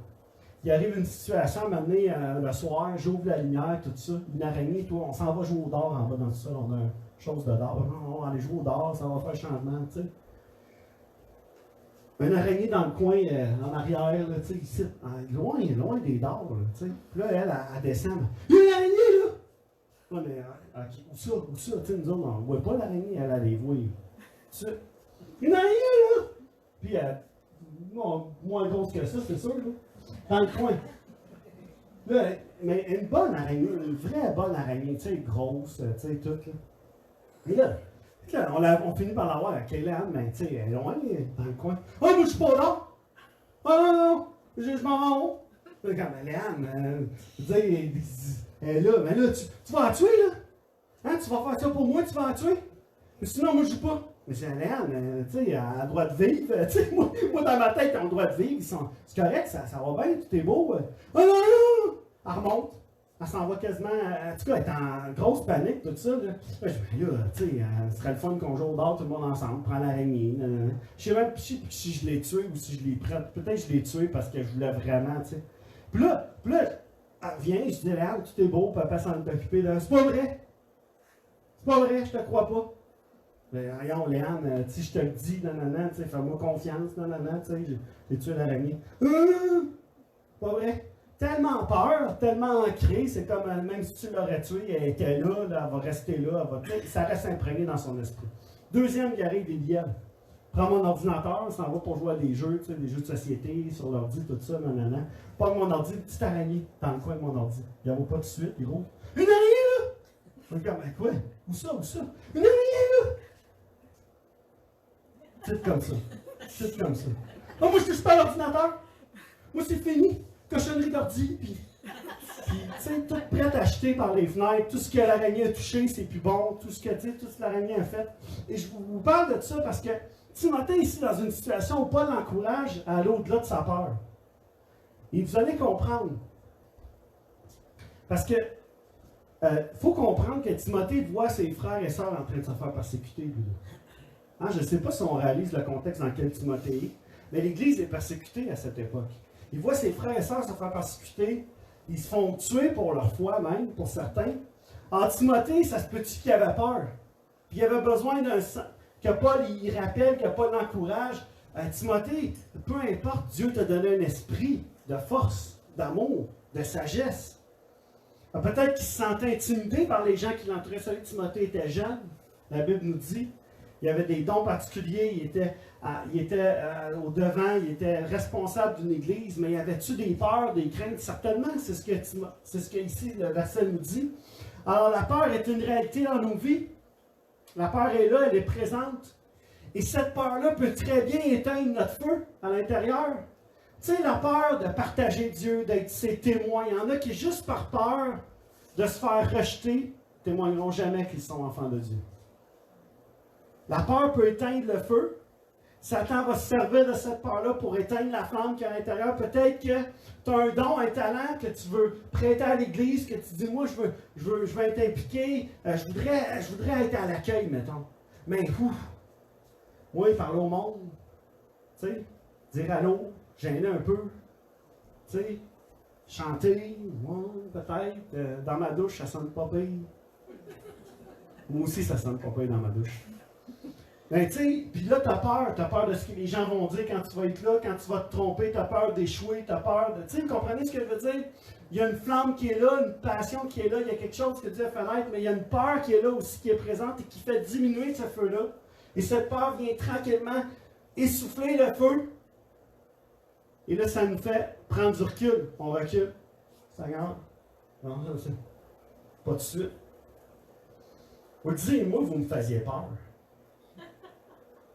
il arrive une situation, à un moment donné, le soir, j'ouvre la lumière, tout ça, une araignée, toi, on s'en va jouer au dard en bas dans le sol, on a une chose de dard. On va aller jouer au dard, ça va faire changement, tu sais. Une araignée dans le coin, en arrière, là, tu sais, ici, loin des dards, tu sais. Puis là, elle descend. Il y a une araignée, là! Ouais, mais, où ça, tu sais, nous autres, on ne voit pas l'araignée, elle les voit. Une araignée, là! Puis, moins grosse que ça, c'est sûr, là. Dans le coin. Là, mais une bonne araignée, une vraie bonne araignée, tu sais, grosse, tu sais, toute, là. Et là, on finit par l'avoir à Kélan, mais tu sais, elle est loin, dans le coin. Oh, moi, je suis pas là! Oh, non, je m'en rends haut. Là, quand Léane, elle est là, mais là, tu vas la tuer, là? Hein, tu vas faire ça pour moi, tu vas la tuer? Mais sinon, moi, je joue pas. Mais c'est Léane, tu sais, elle a le droit de vivre. Tu sais, moi, dans ma tête, ils ont le droit de vivre. C'est correct, ça va bien, tout est beau. Oh, non, non! Elle remonte. Elle s'en va quasiment, en tout cas, elle est en grosse panique, tout ça. Là, tu sais, ce serait le fun qu'on joue au dard, tout le monde ensemble, prend l'araignée. Je sais même pas si je l'ai tué ou si je l'ai pris. Peut-être que je l'ai tué parce que je voulais vraiment, tu sais. Puis là, elle vient, je dis, Léane, tout est beau, papa s'en est occupé. C'est pas vrai! C'est pas vrai, je te crois pas. Mais voyons, Léane, si je te le dis, nanana, tu sais, fais-moi confiance, nanana, tu sais, j'ai tué l'araignée. Pas vrai? Tellement peur, tellement ancré, c'est comme même si tu l'aurais tué, elle était là, elle va rester là, ça reste imprégné dans son esprit. Deuxième qui arrive, Eliel. Prends mon ordinateur, s'en va pour jouer à des jeux, tu sais, des jeux de société, sur l'ordi, tout ça, nanana. Pas mon ordi, une petite araignée dans le coin de mon ordi. Il n'y en a pas de suite, il roule. Une araignée là! Je regarde, mais quoi? Où ça? Une araignée là! C'est comme ça. C'est comme ça. Oh, moi, je touche pas à l'ordinateur. Moi, c'est fini. Cochonnerie d'ordi, puis tu sais, tout prêt à acheter par les fenêtres, tout ce que l'araignée a touché, c'est plus bon, tout ce que l'araignée a fait. Et je vous parle de ça parce que Timothée est ici dans une situation où Paul l'encourage à aller au-delà de sa peur. Et vous allez comprendre. Parce que faut comprendre que Timothée voit ses frères et sœurs en train de se faire persécuter. Hein, je ne sais pas si on réalise le contexte dans lequel Timothée est, mais l'Église est persécutée à cette époque. Il voit ses frères et sœurs se faire persécuter, ils se font tuer pour leur foi même, pour certains. En Timothée, ça se peut-tu qu'il avait peur. Puis il avait besoin que Paul il rappelle, que Paul l'encourage. Timothée, peu importe, Dieu t'a donné un esprit de force, d'amour, de sagesse. Peut-être qu'il se sentait intimidé par les gens qui l'entouraient. Celui de Timothée était jeune, la Bible nous dit. Il avait des dons particuliers, il était au devant, il était responsable d'une église, mais y avait-tu des peurs, des craintes? Certainement, c'est ce que ici le verset nous dit. Alors la peur est une réalité dans nos vies. La peur est là, elle est présente. Et cette peur-là peut très bien éteindre notre feu à l'intérieur. Tu sais, la peur de partager Dieu, d'être ses témoins. Il y en a qui, juste par peur de se faire rejeter, témoigneront jamais qu'ils sont enfants de Dieu. La peur peut éteindre le feu. Satan va se servir de cette peur-là pour éteindre la flamme qui est à l'intérieur. Peut-être que tu as un don, un talent que tu veux prêter à l'Église, que tu dis, moi, je veux être impliqué, je voudrais être à l'accueil, mettons. Mais, moi, parler au monde, tu sais, dire allô, gêner un peu, tu sais, chanter, peut-être, dans ma douche, ça sonne pas pire. Moi aussi, ça sonne pas pire dans ma douche. Ben, tu sais, puis là, tu as peur de ce que les gens vont dire quand tu vas être là, quand tu vas te tromper, tu as peur d'échouer, tu as peur de. Tu sais, vous comprenez ce que je veux dire? Il y a une flamme qui est là, une passion qui est là, il y a quelque chose que Dieu a fait naître, mais il y a une peur qui est là aussi, qui est présente et qui fait diminuer ce feu-là. Et cette peur vient tranquillement essouffler le feu. Et là, ça nous fait prendre du recul. On recule. Ça regarde. Non, ça, pas tout de suite. Vous disiez, moi, vous me faisiez peur.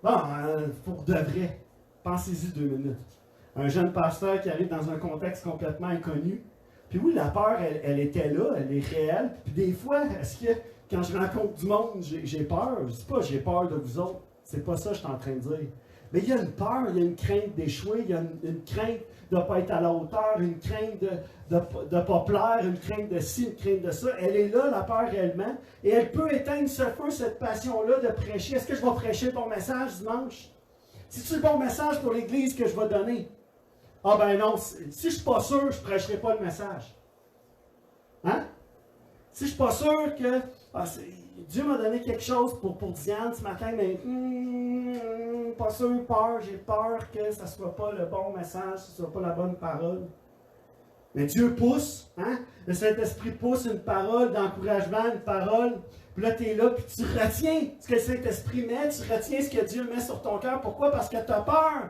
Bon, pour de vrai, pensez-y 2 minutes. Un jeune pasteur qui arrive dans un contexte complètement inconnu. Puis oui, la peur, elle était là, elle est réelle. Puis des fois, est-ce que quand je rencontre du monde, j'ai peur? Je ne dis pas j'ai peur de vous autres. C'est pas ça que je suis en train de dire. Mais il y a une peur, il y a une crainte d'échouer, il y a une crainte de ne pas être à la hauteur, une crainte de ne pas plaire, une crainte de ci, une crainte de ça. Elle est là, la peur réellement, et elle peut éteindre ce feu, cette passion-là de prêcher. Est-ce que je vais prêcher le bon message dimanche? C'est-tu le bon message pour l'Église que je vais donner? Ah ben non, si je ne suis pas sûr, je ne prêcherai pas le message. Hein? Si je ne suis pas sûr que Dieu m'a donné quelque chose pour Diane ce matin, mais pas sûr, j'ai peur que ça ne soit pas le bon message, que ce ne soit pas la bonne parole. Mais Dieu pousse, hein? Le Saint-Esprit pousse une parole d'encouragement, une parole. Puis là, tu es là, puis tu retiens ce que le Saint-Esprit met, tu retiens ce que Dieu met sur ton cœur. Pourquoi? Parce que tu as peur.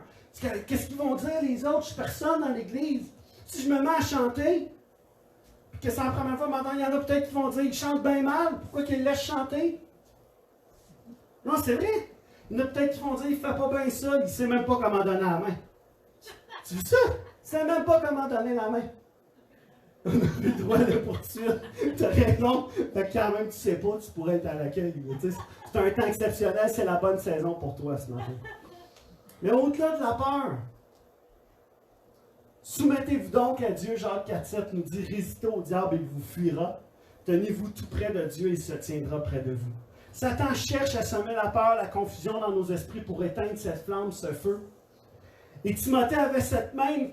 Qu'est-ce qu'ils vont dire les autres? Je suis personne dans l'Église. Si je me mets à chanter, puis que c'est la première fois, maintenant, il y en a peut-être qui vont dire, il chante bien mal, pourquoi qu'il le laisse chanter? Non, c'est vrai. Il y en a peut-être qui vont dire, il ne fait pas bien ça, il ne sait même pas comment donner la main. Tu vois ça? Il ne sait même pas comment donner la main. On a le droit de poursuivre. Tu as raison. Fait que quand même, tu ne sais pas, tu pourrais être à l'accueil. C'est un temps exceptionnel, c'est la bonne saison pour toi ce matin. Mais au-delà de la peur, soumettez-vous donc à Dieu. Jacques 4,7 nous dit, résistez au diable et il vous fuira. Tenez-vous tout près de Dieu et il se tiendra près de vous. Satan cherche à semer la peur, la confusion dans nos esprits pour éteindre cette flamme, ce feu. Et Timothée avait cette même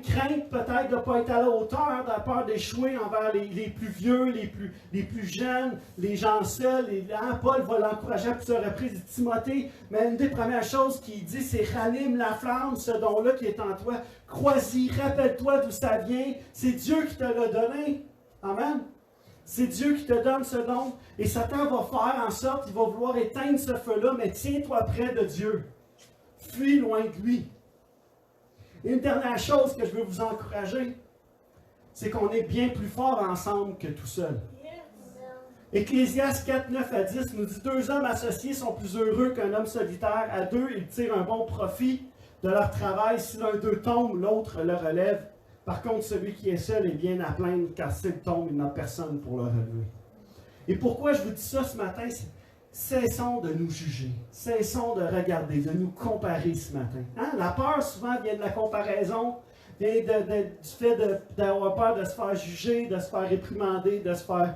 crainte peut-être de ne pas être à la hauteur, de la peur d'échouer envers les plus vieux, les plus jeunes, les gens seuls. Paul va l'encourager à plusieurs reprises. Et Timothée, mais une des premières choses qu'il dit, c'est « Ranime la flamme, ce don-là qui est en toi. Crois-y, rappelle-toi d'où ça vient. C'est Dieu qui te l'a donné. » Amen. C'est Dieu qui te donne ce don. Et Satan va faire en sorte qu'il va vouloir éteindre ce feu-là, mais tiens-toi près de Dieu. Fuis loin de lui. Et une dernière chose que je veux vous encourager, c'est qu'on est bien plus fort ensemble que tout seul. Ecclésiaste 4, 9 à 10 nous dit « 2 hommes associés sont plus heureux qu'un homme solitaire. À 2, ils tirent un bon profit de leur travail. Si l'un d'eux tombe, l'autre le relève. Par contre, celui qui est seul est bien à plaindre, car s'il tombe, il n'a personne pour le relever. » Et pourquoi je vous dis ça ce matin? Cessons de nous juger. Cessons de regarder, de nous comparer ce matin. Hein? La peur, souvent, vient de la comparaison, vient du fait d'avoir peur de se faire juger, de se faire réprimander, de se faire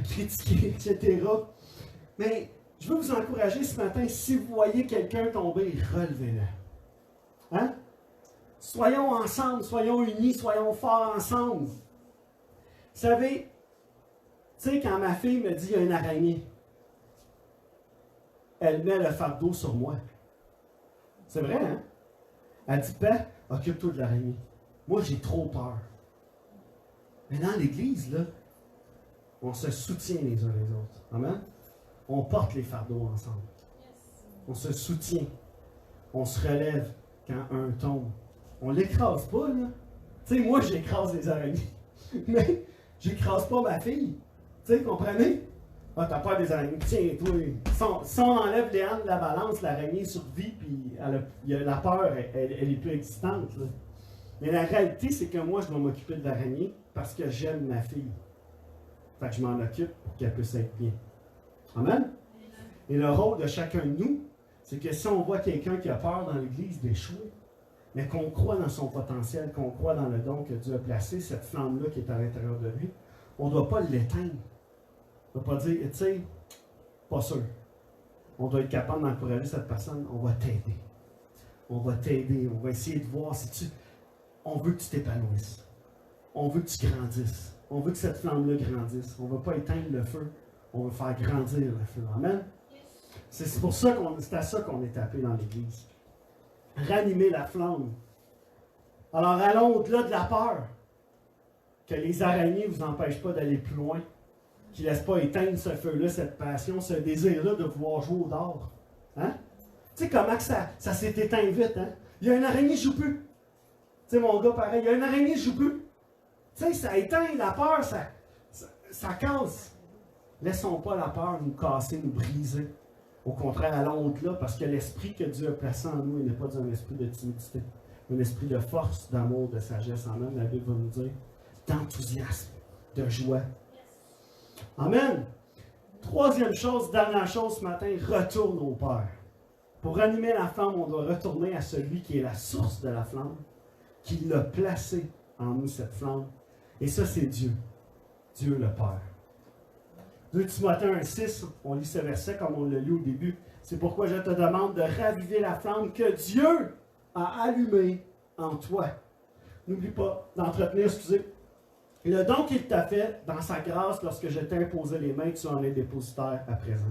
critiquer, etc. Mais je veux vous encourager ce matin, si vous voyez quelqu'un tomber, relevez-le. Hein? Soyons ensemble, soyons unis, soyons forts ensemble. Vous savez, tu sais, quand ma fille me dit « il y a une araignée », elle met le fardeau sur moi. C'est vrai, hein? Elle dit, ben, occupe-toi de l'araignée. Moi, j'ai trop peur. Mais dans l'Église, là, on se soutient les uns les autres. Amen? On porte les fardeaux ensemble. On se soutient. On se relève quand un tombe. On ne l'écrase pas, là. Tu sais, moi, j'écrase les araignées. Mais j'écrase pas ma fille. Tu sais, comprenez? Ah, t'as peur des araignées. Tiens, toi, si on enlève les hanches de la balance, l'araignée survit, puis la peur, elle est plus existante. Là. Mais la réalité, c'est que moi, je dois m'occuper de l'araignée parce que j'aime ma fille. Fait que je m'en occupe pour qu'elle puisse être bien. Amen? Et le rôle de chacun de nous, c'est que si on voit quelqu'un qui a peur dans l'Église d'échouer, mais qu'on croit dans son potentiel, qu'on croit dans le don que Dieu a placé, cette flamme-là qui est à l'intérieur de lui, on ne doit pas l'éteindre. On ne doit pas dire, tu sais, pas sûr. On doit être capable d'encourager cette personne. On va t'aider. On va t'aider. On va essayer de voir si tu... On veut que tu t'épanouisses. On veut que tu grandisses. On veut que cette flamme-là grandisse. On ne veut pas éteindre le feu. On veut faire grandir le feu. Amen? C'est pour ça c'est à ça qu'on est appelé dans l'Église. Ranimer la flamme. Alors allons au-delà de la peur. Que les araignées ne vous empêchent pas d'aller plus loin. Qui ne laisse pas éteindre ce feu-là, cette passion, ce désir-là de vouloir jouer au dard. Hein? Tu sais comment que ça s'est éteint vite, hein? Il y a une araignée, je joue plus. Tu sais, mon gars, pareil, il y a une araignée, je joue plus. Tu sais, ça éteint la peur, ça casse. Laissons pas la peur nous casser, nous briser. Au contraire, allons au-delà, parce que l'esprit que Dieu a placé en nous, il n'est pas un esprit de timidité, un esprit de force, d'amour, de sagesse. Amen, la Bible va nous dire, d'enthousiasme, de joie. Amen. Troisième chose, dernière chose ce matin, retourne au Père. Pour ranimer la flamme, on doit retourner à celui qui est la source de la flamme, qui l'a placé en nous, cette flamme. Et ça, c'est Dieu. Dieu le Père. 2 Timothée 1,6, on lit ce verset comme on l'a lu au début. C'est pourquoi je te demande de raviver la flamme que Dieu a allumée en toi n'oublie pas d'entretenir, le don qu'il t'a fait dans sa grâce lorsque je t'ai imposé les mains, tu en es dépositaire à présent.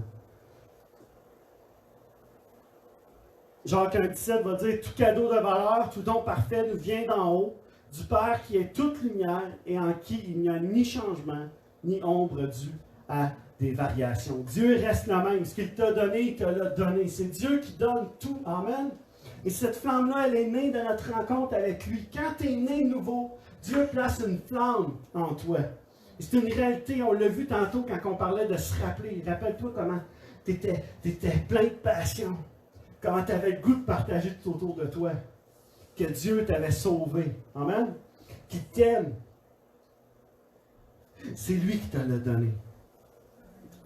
Jacques 1,17 va dire, tout cadeau de valeur, tout don parfait nous vient d'en haut, du Père qui est toute lumière et en qui il n'y a ni changement, ni ombre due à des variations. Dieu reste le même. Ce qu'il t'a donné, il te l'a donné. C'est Dieu qui donne tout. Amen. Et cette flamme-là, elle est née de notre rencontre avec lui. Quand tu es né nouveau, Dieu place une flamme en toi. C'est une réalité. On l'a vu tantôt quand on parlait de se rappeler. Rappelle-toi comment tu étais plein de passion. Comment tu avais le goût de partager tout autour de toi. Que Dieu t'avait sauvé. Amen. Qu'il t'aime. C'est lui qui te l'a donné.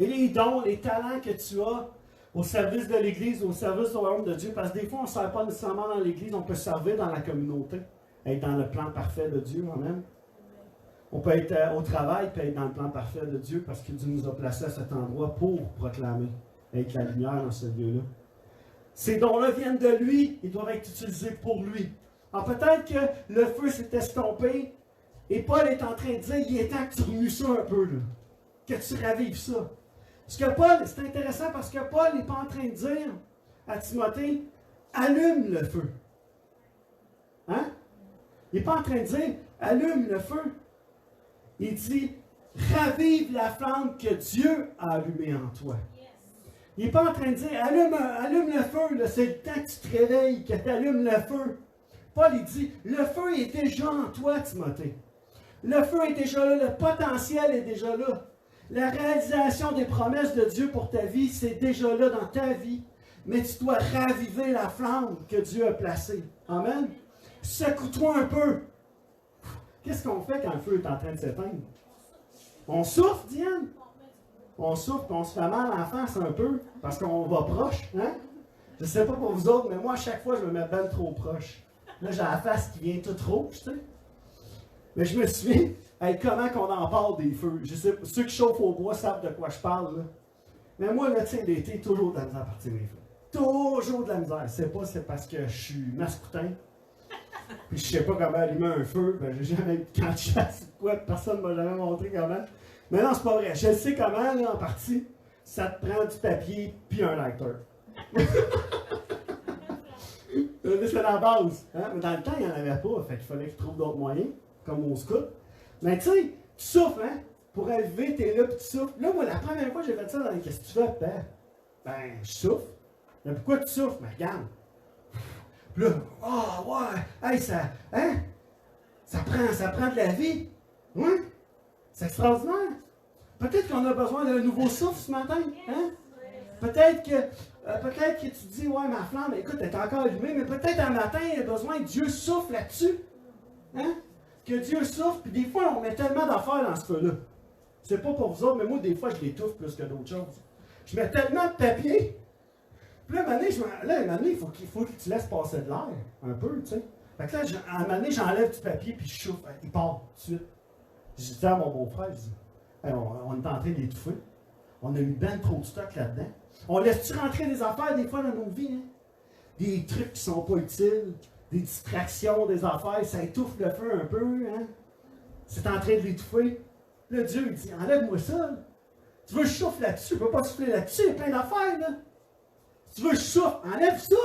Et les dons, les talents que tu as au service de l'Église, au service du royaume de Dieu, parce que des fois, on ne sert pas nécessairement dans l'Église, on peut servir dans la communauté, être dans le plan parfait de Dieu, amen. On peut être au travail, puis être dans le plan parfait de Dieu, parce que Dieu nous a placés à cet endroit pour proclamer, être la lumière dans ce lieu-là. Ces dons-là viennent de lui, ils doivent être utilisés pour lui. Alors peut-être que le feu s'est estompé, et Paul est en train de dire, il est temps que tu remues ça un peu, là, que tu ravives ça. Parce que Paul, c'est intéressant parce que Paul n'est pas en train de dire à Timothée, allume le feu. Hein? Il n'est pas en train de dire, allume le feu. Il dit, ravive la flamme que Dieu a allumée en toi. Il n'est pas en train de dire, allume le feu, c'est le temps que tu te réveilles, que tu allumes le feu. Paul, il dit, le feu est déjà en toi, Timothée. Le feu est déjà là, le potentiel est déjà là. La réalisation des promesses de Dieu pour ta vie, c'est déjà là dans ta vie. Mais tu dois raviver la flamme que Dieu a placée. Amen. Secoue-toi un peu. Qu'est-ce qu'on fait quand le feu est en train de s'éteindre? On souffle, Diane. On souffle et on se fait mal en face un peu parce qu'on va proche. Hein? Je ne sais pas pour vous autres, mais moi, à chaque fois, je me mets bien trop proche. Là, j'ai la face qui vient toute rouge, tu sais. Mais je me souviens, comment qu'on en parle des feux. Je sais, ceux qui chauffent au bois savent de quoi je parle. Là. Mais moi, là, tu sais, l'été, toujours de la misère à partir mes feux. Toujours de la misère. C'est parce que je suis mascoutin. Puis je sais pas comment allumer un feu. Ben, j'ai jamais, quand je chasse quoi, personne ne m'a jamais montré comment. Mais non, c'est pas vrai. Je sais comment, là, en partie. Ça te prend du papier puis un lighter. C'est la base. Hein? Mais dans le temps, il n'y en avait pas. Fait qu'il fallait que tu trouves d'autres moyens, comme au scout. Mais tu sais, tu souffles, hein? Pour arriver, t'es là, puis tu souffles. Là, moi, la première fois que j'ai fait ça, qu'est-ce que tu fais, père? Ben, je souffle. Mais pourquoi tu souffles? Mais regarde. Puis là, ouais, hey, ça, hein? Ça prend de la vie. Ouais? C'est extraordinaire. Peut-être qu'on a besoin d'un nouveau souffle ce matin, hein? Peut-être que tu te dis, ouais, ma flamme, écoute, elle est encore allumée, mais peut-être un matin, il y a besoin que Dieu souffle là-dessus. Hein? Que Dieu souffle, puis des fois, on met tellement d'affaires dans ce feu-là. C'est pas pour vous autres, mais moi, des fois, je l'étouffe plus que d'autres choses. Je mets tellement de papier. Puis là, à un moment donné, il faut que tu laisses passer de l'air, un peu, tu sais. Fait que là, à un moment donné, j'enlève du papier, puis je chauffe. Il part tout de suite. Je dis à mon beau-frère, je dis, hey, on est en train d'étouffer. On a mis bien trop de stock là-dedans. On laisse-tu rentrer des affaires, des fois, dans nos vies, hein? Des trucs qui sont pas utiles. Des distractions, des affaires, ça étouffe le feu un peu, hein? C'est en train de l'étouffer. Là, Dieu, il dit, enlève-moi ça. Tu veux que je souffle là-dessus? Je ne peux pas souffler là-dessus, il y a plein d'affaires, là. Si tu veux que je souffle, enlève ça.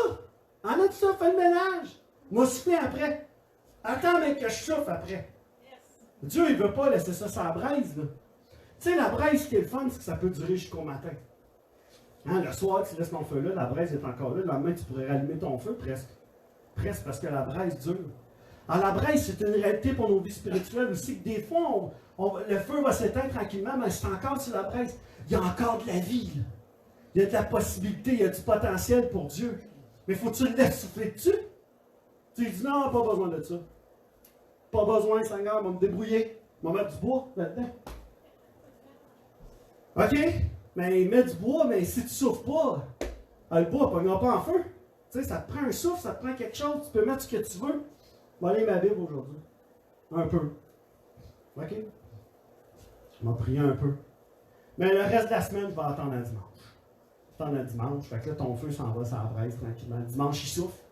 Enlève ça, fais le ménage. Moi, souffler après. Attends, mais que je souffle après. Dieu, il ne veut pas laisser ça sur la braise, là. Tu sais, la braise, ce qui est le fun, c'est que ça peut durer jusqu'au matin. Hein, le soir, tu laisses ton feu là, la braise est encore là. Le lendemain, tu pourrais rallumer ton feu presque. Presque parce que la braise dure. Alors la braise, c'est une réalité pour nos vies spirituelles aussi, que des fois, le feu va s'éteindre tranquillement, mais c'est encore sur la braise. Il y a encore de la vie. Là. Il y a de la possibilité, il y a du potentiel pour Dieu. Mais faut que tu le laisses souffler dessus. Tu lui dis non, pas besoin de ça. Pas besoin, Seigneur, on va me débrouiller. On va mettre du bois là-dedans. OK? Mais mets du bois, mais si tu ne souffles pas, le bois ne pognera pas en feu. Tu sais, ça te prend un souffle, ça te prend quelque chose, tu peux mettre ce que tu veux. Je vais aller ma Bible aujourd'hui. Un peu. OK? Je m'en prie un peu. Mais le reste de la semaine, je vais attendre un dimanche. Attendre un dimanche, fait que là, ton feu s'en va, ça braise tranquillement. Dimanche, il souffle,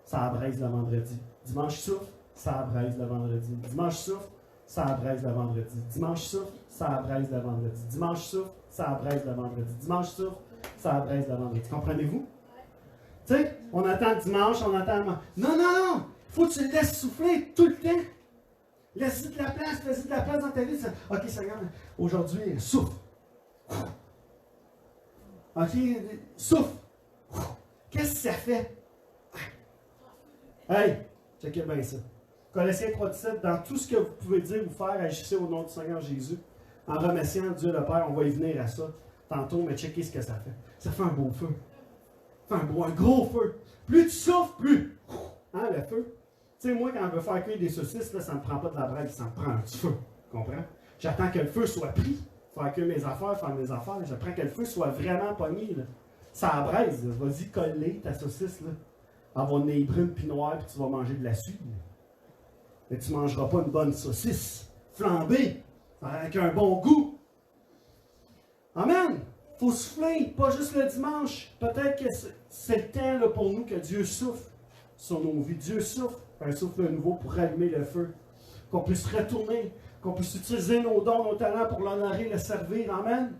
ça braise le vendredi. Dimanche, il souffle, ça abraise le vendredi. Dimanche souffle, ça abraise le vendredi. Dimanche souffle, ça abraise le vendredi. Dimanche souffle, ça abraise le vendredi. Dimanche souffle, ça abraise le vendredi. Comprenez-vous? Tu sais, on attend dimanche, on attend... Non, non, non! Il faut que tu le laisses souffler tout le temps. Laisse-y de la place, fais-y de la place dans ta vie. OK, Seigneur, aujourd'hui, souffle. OK, souffle. Qu'est-ce que ça fait? Hey, checkez bien ça. Colossiens 3,17, dans tout ce que vous pouvez dire ou faire, agissez au nom du Seigneur Jésus. En remerciant Dieu le Père, on va y venir à ça tantôt, mais checkez ce que ça fait. Ça fait un beau feu. Ça fait un gros feu. Plus tu souffles, plus. Hein, le feu? Tu sais, moi, quand je veux faire cuire des saucisses, là, ça ne me prend pas de la braise, ça me prend un feu. Tu comprends? J'attends que le feu soit pris. Faire cuire mes affaires, faire mes affaires. J'apprends que le feu soit vraiment pogné. Là. Ça abraise. Vas-y, coller ta saucisse. Là. Avoir une nez brune puis noire, puis tu vas manger de la suie. Mais tu ne mangeras pas une bonne saucisse flambée, avec un bon goût. Amen! Il faut souffler, pas juste le dimanche. Peut-être que c'est le temps là, pour nous que Dieu souffle sur nos vies. Dieu souffle, un souffle nouveau pour rallumer le feu. Qu'on puisse retourner, qu'on puisse utiliser nos dons, nos talents pour l'honorer, le servir. Amen!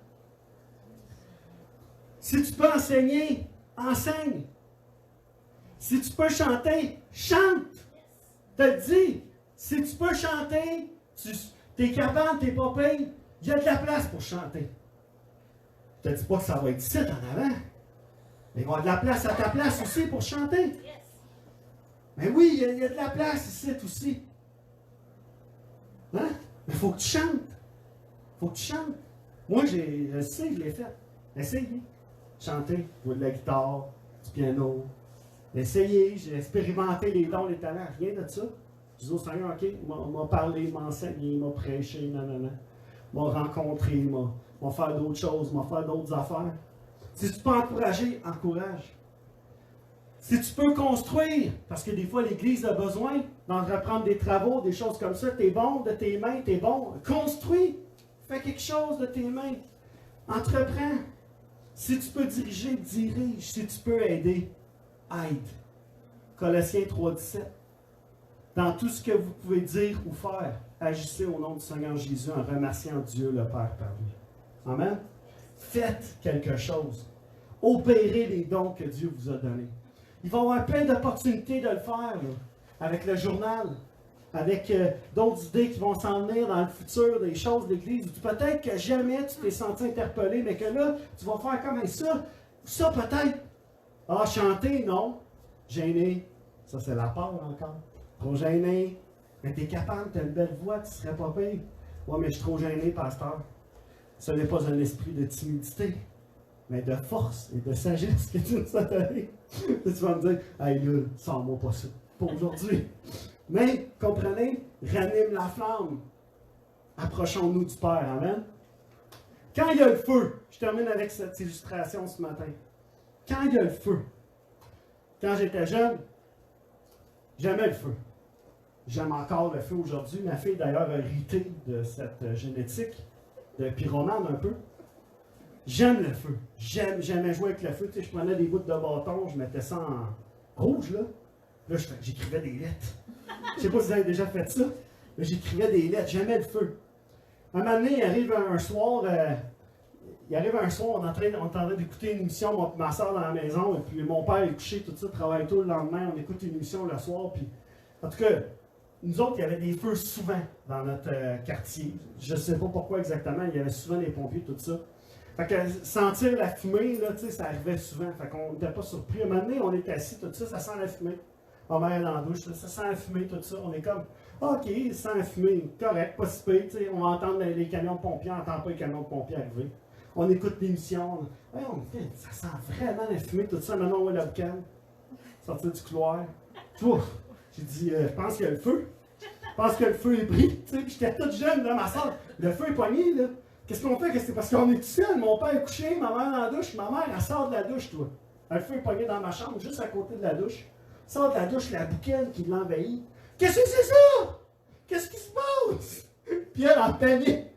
Si tu peux enseigner, enseigne. Si tu peux chanter, chante. Je te le dis, si tu peux chanter, tu es capable, tu n'es pas payé, il y a de la place pour chanter. Je ne te dis pas que ça va être ici en avant. Mais il va y avoir de la place à ta place aussi pour chanter. Mais oui, il y a de la place ici aussi. Hein? Mais il faut que tu chantes. Il faut que tu chantes. Moi, je sais, je l'ai fait. Essayez. Chanter, jouer de la guitare, du piano. Essayez, j'ai expérimenté les dons, les talents, rien de ça. Je dis au Seigneur, OK, il m'a parlé, il m'a enseigné, il m'a prêché, nanana. Il m'a rencontré, il m'a fait d'autres choses, il m'a fait d'autres affaires. Si tu peux encourager, encourage. Si tu peux construire, parce que des fois l'Église a besoin d'entreprendre des travaux, des choses comme ça, t'es bon de tes mains, t'es bon. Construis, fais quelque chose de tes mains. Entreprends. Si tu peux diriger, dirige. Si tu peux aider, aide. Colossiens 3,17. Dans tout ce que vous pouvez dire ou faire, agissez au nom du Seigneur Jésus en remerciant Dieu le Père par lui. Amen. Faites quelque chose. Opérez les dons que Dieu vous a donnés. Il va y avoir plein d'opportunités de le faire, là, avec le journal, avec d'autres idées qui vont s'en venir dans le futur, des choses de l'Église. Peut-être que jamais tu t'es senti interpellé, mais que là, tu vas faire comme ça. Ça peut-être. Ah, chanter, non. Gêné. Ça, c'est la peur encore. Trop gêné. Mais tu es capable, tu as une belle voix, tu ne serais pas pire. Ouais, mais je suis trop gêné, pasteur. Ce n'est pas un esprit de timidité, mais de force et de sagesse que tu nous as donné. Tu vas me dire, hey là, sors-moi pas ça. Pour aujourd'hui. Mais, comprenez, ranime la flamme. Approchons-nous du Père. Amen. Quand il y a le feu, je termine avec cette illustration ce matin. Quand il y a le feu, quand j'étais jeune, j'aimais le feu. J'aime encore le feu aujourd'hui. Ma fille, d'ailleurs, a hérité de cette génétique de pyromane un peu. J'aime le feu. J'aimais jouer avec le feu. Tu sais, je prenais des bouts de bâton, je mettais ça en rouge, là. Là, j'écrivais des lettres. Je ne sais pas si vous avez déjà fait ça, mais j'écrivais des lettres. J'aimais le feu. Un moment donné, il arrive un soir, on est en train d'écouter une émission, ma soeur dans la maison, et puis mon père est couché, tout ça, travaille tôt le lendemain, on écoute une émission le soir, puis en tout cas, nous autres, il y avait des feux souvent dans notre quartier. Je ne sais pas pourquoi exactement, il y avait souvent des pompiers, tout ça. Fait que sentir la fumée, là, tu sais, ça arrivait souvent. Fait qu'on n'était pas surpris. Un moment donné, on est assis, tout ça, ça sent la fumée. Ma mère est dans la douche, ça sent la fumée, tout ça. On est comme, OK, ça sent la fumée, correct, pas si pire, tu sais. On va entendre les camions de pompiers, on n'entend pas les camions de pompiers arriver. On écoute l'émission. Ouais, ça sent vraiment la fumée, tout ça. Maintenant, on va le week-end. Sortir du couloir. Ouf! J'ai dit, je pense qu'il y a le feu. Je pense que le feu est pris. Tu sais, puis j'étais toute jeune, là, ma soeur. Le feu est pogné, là. Qu'est-ce qu'on fait? C'est parce qu'on est tout seul. Mon père est couché, ma mère dans la douche. Ma mère, elle sort de la douche, toi. Le feu est pogné dans ma chambre, juste à côté de la douche. Sort de la douche, la bouquelle qui l'envahit. Qu'est-ce que c'est ça? Qu'est-ce qui se passe? Puis elle, en panique.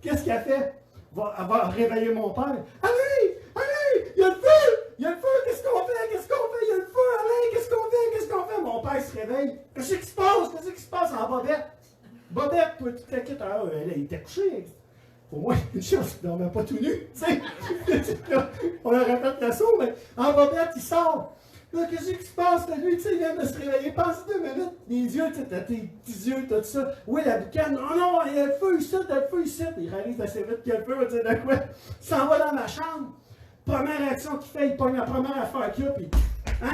Qu'est-ce qu'elle fait? Elle va réveiller mon père. Allez! Allez! Il y a le feu! Il y a le feu! Qu'est-ce qu'on fait? Qu'est-ce qu'on fait? Il y a le feu! Allez! Qu'est-ce qu'on fait? Qu'est-ce qu'on fait? Mon père père se réveille. Qu'est-ce qui se passe? Qu'est-ce qui se passe en Bobette? Bobette, toi, tu t'inquiètes. Ah, il était couché. Au moins, une chose, il ne dormait pas tout nu. Tu sais. On leur répète le saut, mais en Bobette, il sort. Là, qu'est-ce qui se passe? Lui, tu sais, il vient de se réveiller. Passe 2 minutes. Les yeux, tu sais, t'as tes petits yeux, tout ça. Oui, la boucane. Oh non, il y a le feu ici, il y a le feu ici. Il réalise assez vite qu'il y a le feu, tu sais, de quoi. Il s'en va dans ma chambre. Première action qu'il fait, il pogne la première affaire qu'il y a, puis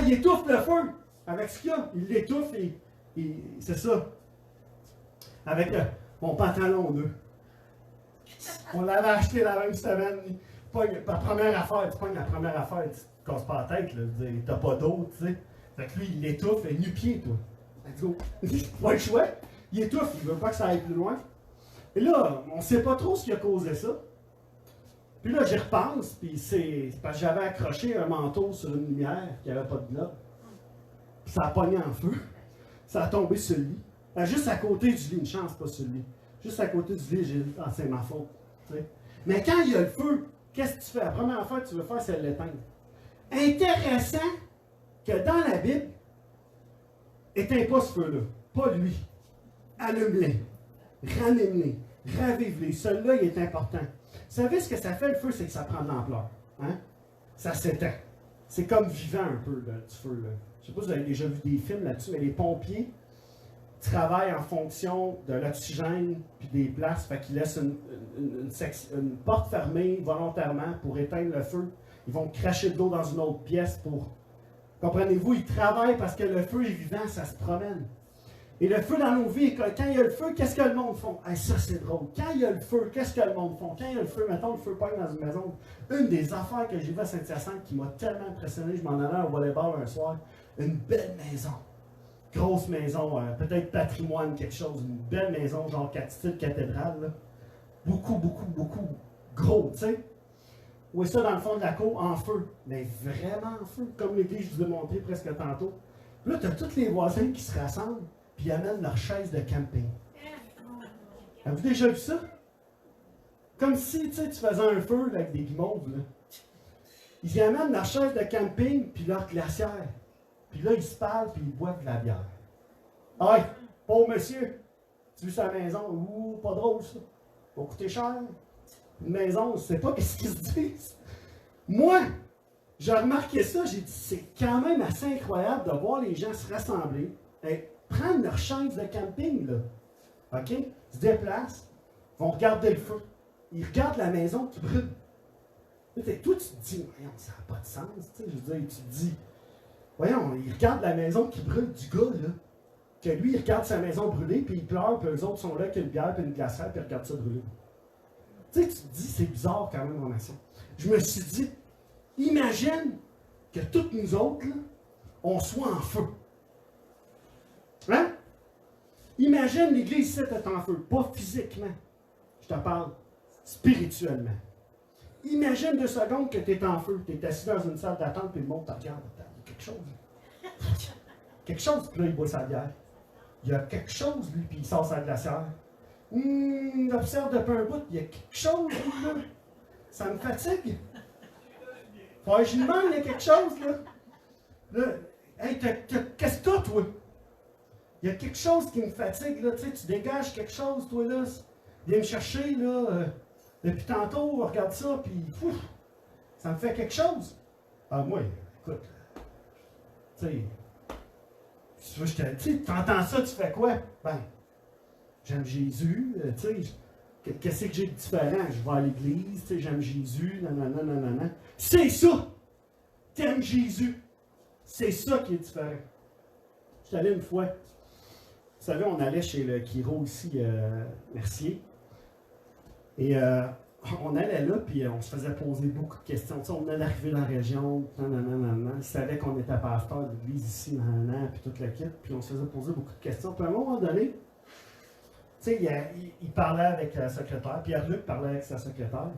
il étouffe le feu. Avec ce qu'il y a, il l'étouffe et c'est ça. Avec mon pantalon bleu. On l'avait acheté la même semaine. La première affaire, tu pognes la première affaire, tu te casses pas la tête, là, t'as pas d'eau, tu sais. Fait que lui, il l'étouffe, et nu-pied, toi. Let's go. Pas le choix. Il étouffe, il veut pas que ça aille plus loin. Et là, on sait pas trop ce qui a causé ça. Puis là, j'y repense, puis c'est parce que j'avais accroché un manteau sur une lumière qui n'avait pas de globe. Puis ça a pogné en feu. Ça a tombé sur le lit. Juste à côté du lit, une chance, pas sur le lit. Juste à côté du lit, j'ai dit, c'est ma faute. T'sais. Mais quand il y a le feu, qu'est-ce que tu fais? La première affaire que tu veux faire, c'est l'éteindre. Intéressant que dans la Bible, éteins pas ce feu-là. Pas lui. Allume-les. Ranime-les. Ravive-les. Celui-là, il est important. Vous savez ce que ça fait, le feu, c'est que ça prend de l'ampleur. Hein? Ça s'éteint. C'est comme vivant un peu, là, du feu. Là. Je ne sais pas si vous avez déjà vu des films là-dessus, mais les pompiers travaillent en fonction de l'oxygène puis des places. Fait qu'ils laissent une porte fermée volontairement pour éteindre le feu. Ils vont cracher de l'eau dans une autre pièce pour... Comprenez-vous, ils travaillent parce que le feu est vivant, ça se promène. Et le feu dans nos vies, quand il y a le feu, qu'est-ce que le monde font? Hey, ça, c'est drôle. Quand il y a le feu, qu'est-ce que le monde font? Quand il y a le feu, mettons, le feu pogne dans une maison. Une des affaires que j'ai vues à Saint-Hyacinthe qui m'a tellement impressionné, je m'en allais au volleyball un soir, une belle maison. Grosse maison, peut-être patrimoine, quelque chose. Une belle maison, genre style cathédrale. Là. Beaucoup gros, tu sais. Où est ça dans le fond de la cour? En feu. Mais vraiment en feu. Comme l'église, je vous ai montré presque tantôt. Puis là, tu as tous les voisins qui se rassemblent. Puis ils amènent leur chaise de camping. Avez-vous déjà vu ça? Comme si tu faisais un feu là, avec des guimauves. Là. Ils y amènent leur chaise de camping puis leur glacière. Puis là, ils se parlent puis ils boivent de la bière. Hey, pauvre monsieur, tu veux sa maison? Ouh, pas drôle ça. Ça va coûter cher. Une maison, on ne sait pas qu'est-ce qu'ils se disent. Moi, j'ai remarqué ça, j'ai dit, c'est quand même assez incroyable de voir les gens se rassembler. Prendre leur chaise de camping, là, OK? Ils se déplacent, vont regarder le feu. Ils regardent la maison qui brûle. Toi, tu te dis, voyons, ça n'a pas de sens, tu sais, je veux dire, tu te dis, voyons, ils regardent la maison qui brûle du gars, là, que lui, il regarde sa maison brûler, puis il pleure, puis eux autres sont là avec une bière, puis une glacière, puis ils regardent ça brûler. Tu sais, tu te dis, c'est bizarre quand même, mon nation. Je me suis dit, imagine que toutes nous autres, là, on soit en feu. Hein? Imagine l'église ici est en feu, pas physiquement. Je te parle spirituellement. Imagine 2 secondes que tu es en feu, tu es assis dans une salle d'attente, puis le monde te regarde. Il y a quelque chose. Quelque chose, puis là, il boit sa bière. Il y a quelque chose, lui, puis il sort sa glacière. Il observe depuis un bout, il y a quelque chose, lui, là. Ça me fatigue. Faut que je lui demande, il y a quelque chose, là. Hey, qu'est-ce que t'as, toi? Il y a quelque chose qui me fatigue, là, tu dégages quelque chose, toi, là. Viens me chercher, là, depuis tantôt, regarde ça, puis, ça me fait quelque chose. Ah, moi, écoute, tu sais, tu entends ça, tu fais quoi? Ben, j'aime Jésus, tu sais, qu'est-ce que j'ai de différent? Je vais à l'église, tu sais, j'aime Jésus, nanana. C'est ça! T'aimes Jésus. C'est ça qui est différent. Je suis allé une fois. Vous savez, on allait chez le Chiro ici, Mercier. Et on allait là, puis on se faisait poser beaucoup de questions. Tu sais, on venait d'arriver dans la région, Ils savaient qu'on était pasteur de l'église ici, puis toute la kit. Puis on se faisait poser beaucoup de questions. Puis à un moment donné, tu sais, il parlait avec la secrétaire. Pierre-Luc parlait avec sa secrétaire.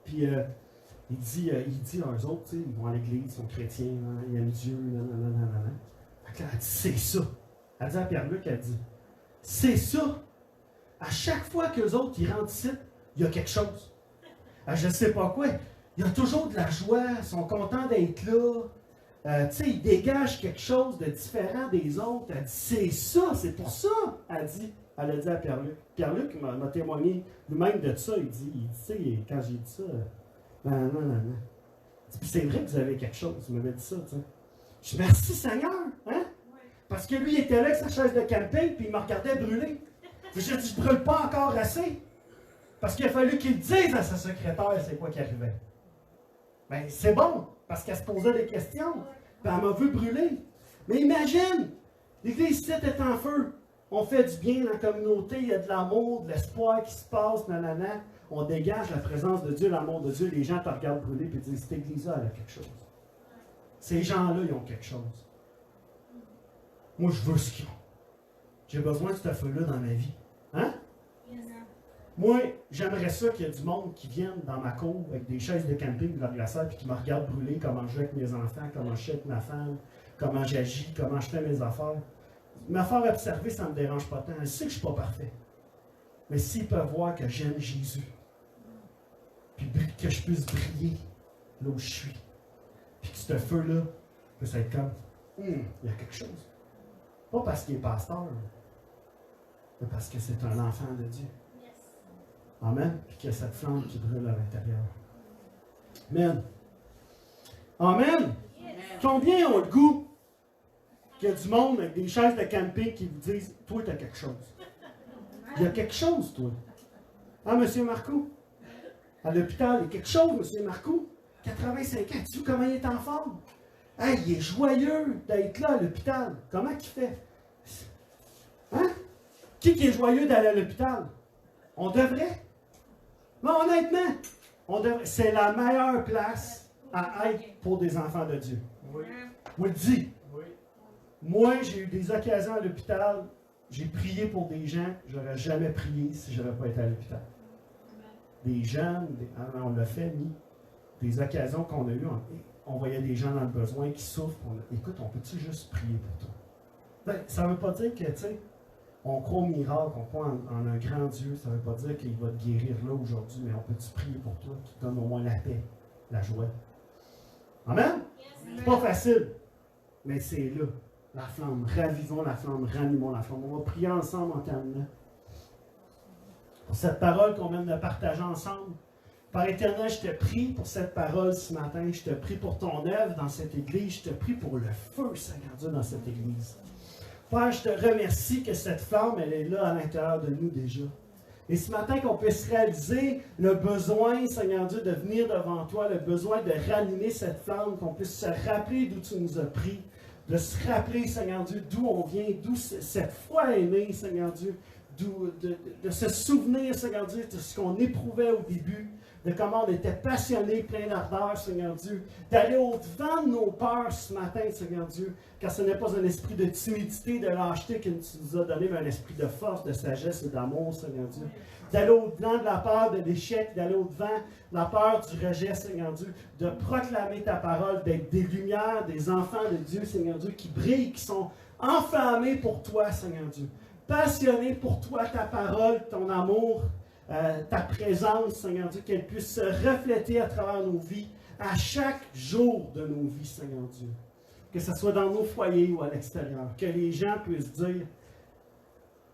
Puis il dit à eux autres, tu sais, ils vont à l'église, ils sont chrétiens, ils aiment Dieu, nanana. Fait elle dit, c'est ça. Elle dit à Pierre-Luc, elle dit, c'est ça. À chaque fois qu'eux autres, ils rentrent ici, il y a quelque chose. Je ne sais pas quoi. Il y a toujours de la joie, ils sont contents d'être là. Tu sais, il dégage quelque chose de différent des autres. Elle dit, c'est ça, c'est pour ça, elle a dit à Pierre-Luc. Pierre-Luc m'a témoigné lui-même de ça. Il dit, tu sais, quand j'ai dit ça, non. Puis c'est vrai que vous avez quelque chose, il m'avait dit ça, tu sais. Je dis, merci Seigneur, hein? Parce que lui, il était là avec sa chaise de camping, puis il me regardait brûler. J'ai dit, je ne brûle pas encore assez. Parce qu'il a fallu qu'il dise à sa secrétaire c'est quoi qui arrivait. Bien, c'est bon, parce qu'elle se posait des questions. Puis elle m'a vu brûler. Mais imagine, l'église ici est en feu. On fait du bien dans la communauté, il y a de l'amour, de l'espoir qui se passe, nanana. On dégage la présence de Dieu, l'amour de Dieu. Les gens te regardent brûler et disent, cette église-là, elle a quelque chose. Ces gens-là, ils ont quelque chose. Moi, je veux ce qu'ils ont. J'ai besoin de ce feu-là dans ma vie. Hein? Moi, j'aimerais ça qu'il y ait du monde qui vienne dans ma cour avec des chaises de camping de la glacière puis qui me regarde brûler, comment je joue avec mes enfants, comment je suis avec ma femme, comment j'agis, comment je fais mes affaires. Me faire observer, ça ne me dérange pas tant. Je sais que je ne suis pas parfait. Mais s'ils peuvent voir que j'aime Jésus, puis que je puisse briller là où je suis, puis que ce feu-là peut être comme, il y a quelque chose. Pas parce qu'il est pasteur, mais parce que c'est un enfant de Dieu. Amen. Puis qu'il y a cette flamme qui brûle à l'intérieur. Amen. Amen. Combien ont le goût qu'il y a du monde avec des chaises de camping qui vous disent, toi, tu as quelque chose. Il y a quelque chose, toi. Ah, M. Marcoux? À l'hôpital, il y a quelque chose, M. Marcoux. 85 ans, tu sais comment il est en forme? Hey, il est joyeux d'être là à l'hôpital. Comment qu'il fait? Hein? Qui est joyeux d'aller à l'hôpital? On devrait. Mais honnêtement, c'est la meilleure place à être pour des enfants de Dieu. Oui. Je vous le dis. Oui. Moi, j'ai eu des occasions à l'hôpital. J'ai prié pour des gens. Je n'aurais jamais prié si je n'avais pas été à l'hôpital. Des jeunes, on l'a fait, des occasions qu'on a eues. On voyait des gens dans le besoin qui souffrent. Écoute, on peut-tu juste prier pour toi? Ben, ça ne veut pas dire que, tu sais, on croit au miracle, on croit en un grand Dieu. Ça ne veut pas dire qu'il va te guérir là aujourd'hui, mais on peut-tu prier pour toi, qui te donne au moins la paix, la joie. Amen? C'est pas facile, mais c'est là. La flamme, ravivons la flamme, ranimons la flamme. On va prier ensemble en terminant. Pour cette parole qu'on vient de partager ensemble. Père éternel, je te prie pour cette parole ce matin. Je te prie pour ton œuvre dans cette église. Je te prie pour le feu, Seigneur Dieu, dans cette église. Père, je te remercie que cette flamme, elle est là à l'intérieur de nous déjà. Et ce matin, qu'on puisse réaliser le besoin, Seigneur Dieu, de venir devant toi, le besoin de ranimer cette flamme, qu'on puisse se rappeler d'où tu nous as pris, de se rappeler, Seigneur Dieu, d'où on vient, d'où cette foi est née, Seigneur Dieu, de se souvenir, Seigneur Dieu, de ce qu'on éprouvait au début, de comment on était passionnés, plein d'ardeur, Seigneur Dieu, d'aller au-devant de nos peurs ce matin, Seigneur Dieu, car ce n'est pas un esprit de timidité, de lâcheté que tu nous as donné, mais un esprit de force, de sagesse et d'amour, Seigneur Dieu. D'aller au-devant de la peur de l'échec, d'aller au-devant de la peur du rejet, Seigneur Dieu, de proclamer ta parole, d'être des lumières, des enfants de Dieu, Seigneur Dieu, qui brillent, qui sont enflammés pour toi, Seigneur Dieu, passionnés pour toi, ta parole, ton amour, ta présence, Seigneur Dieu, qu'elle puisse se refléter à travers nos vies, à chaque jour de nos vies, Seigneur Dieu. Que ce soit dans nos foyers ou à l'extérieur. Que les gens puissent dire,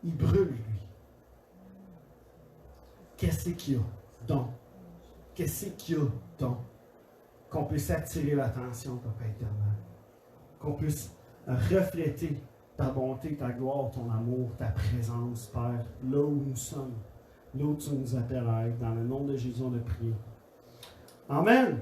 il brûle, lui. Qu'est-ce qu'il y a donc? Qu'est-ce qu'il y a donc? Qu'on puisse attirer l'attention, Papa éternel. Qu'on puisse refléter ta bonté, ta gloire, ton amour, ta présence, Père, là où nous sommes. Là où tu nous appelles à être. Dans le nom de Jésus, on a prié. Amen.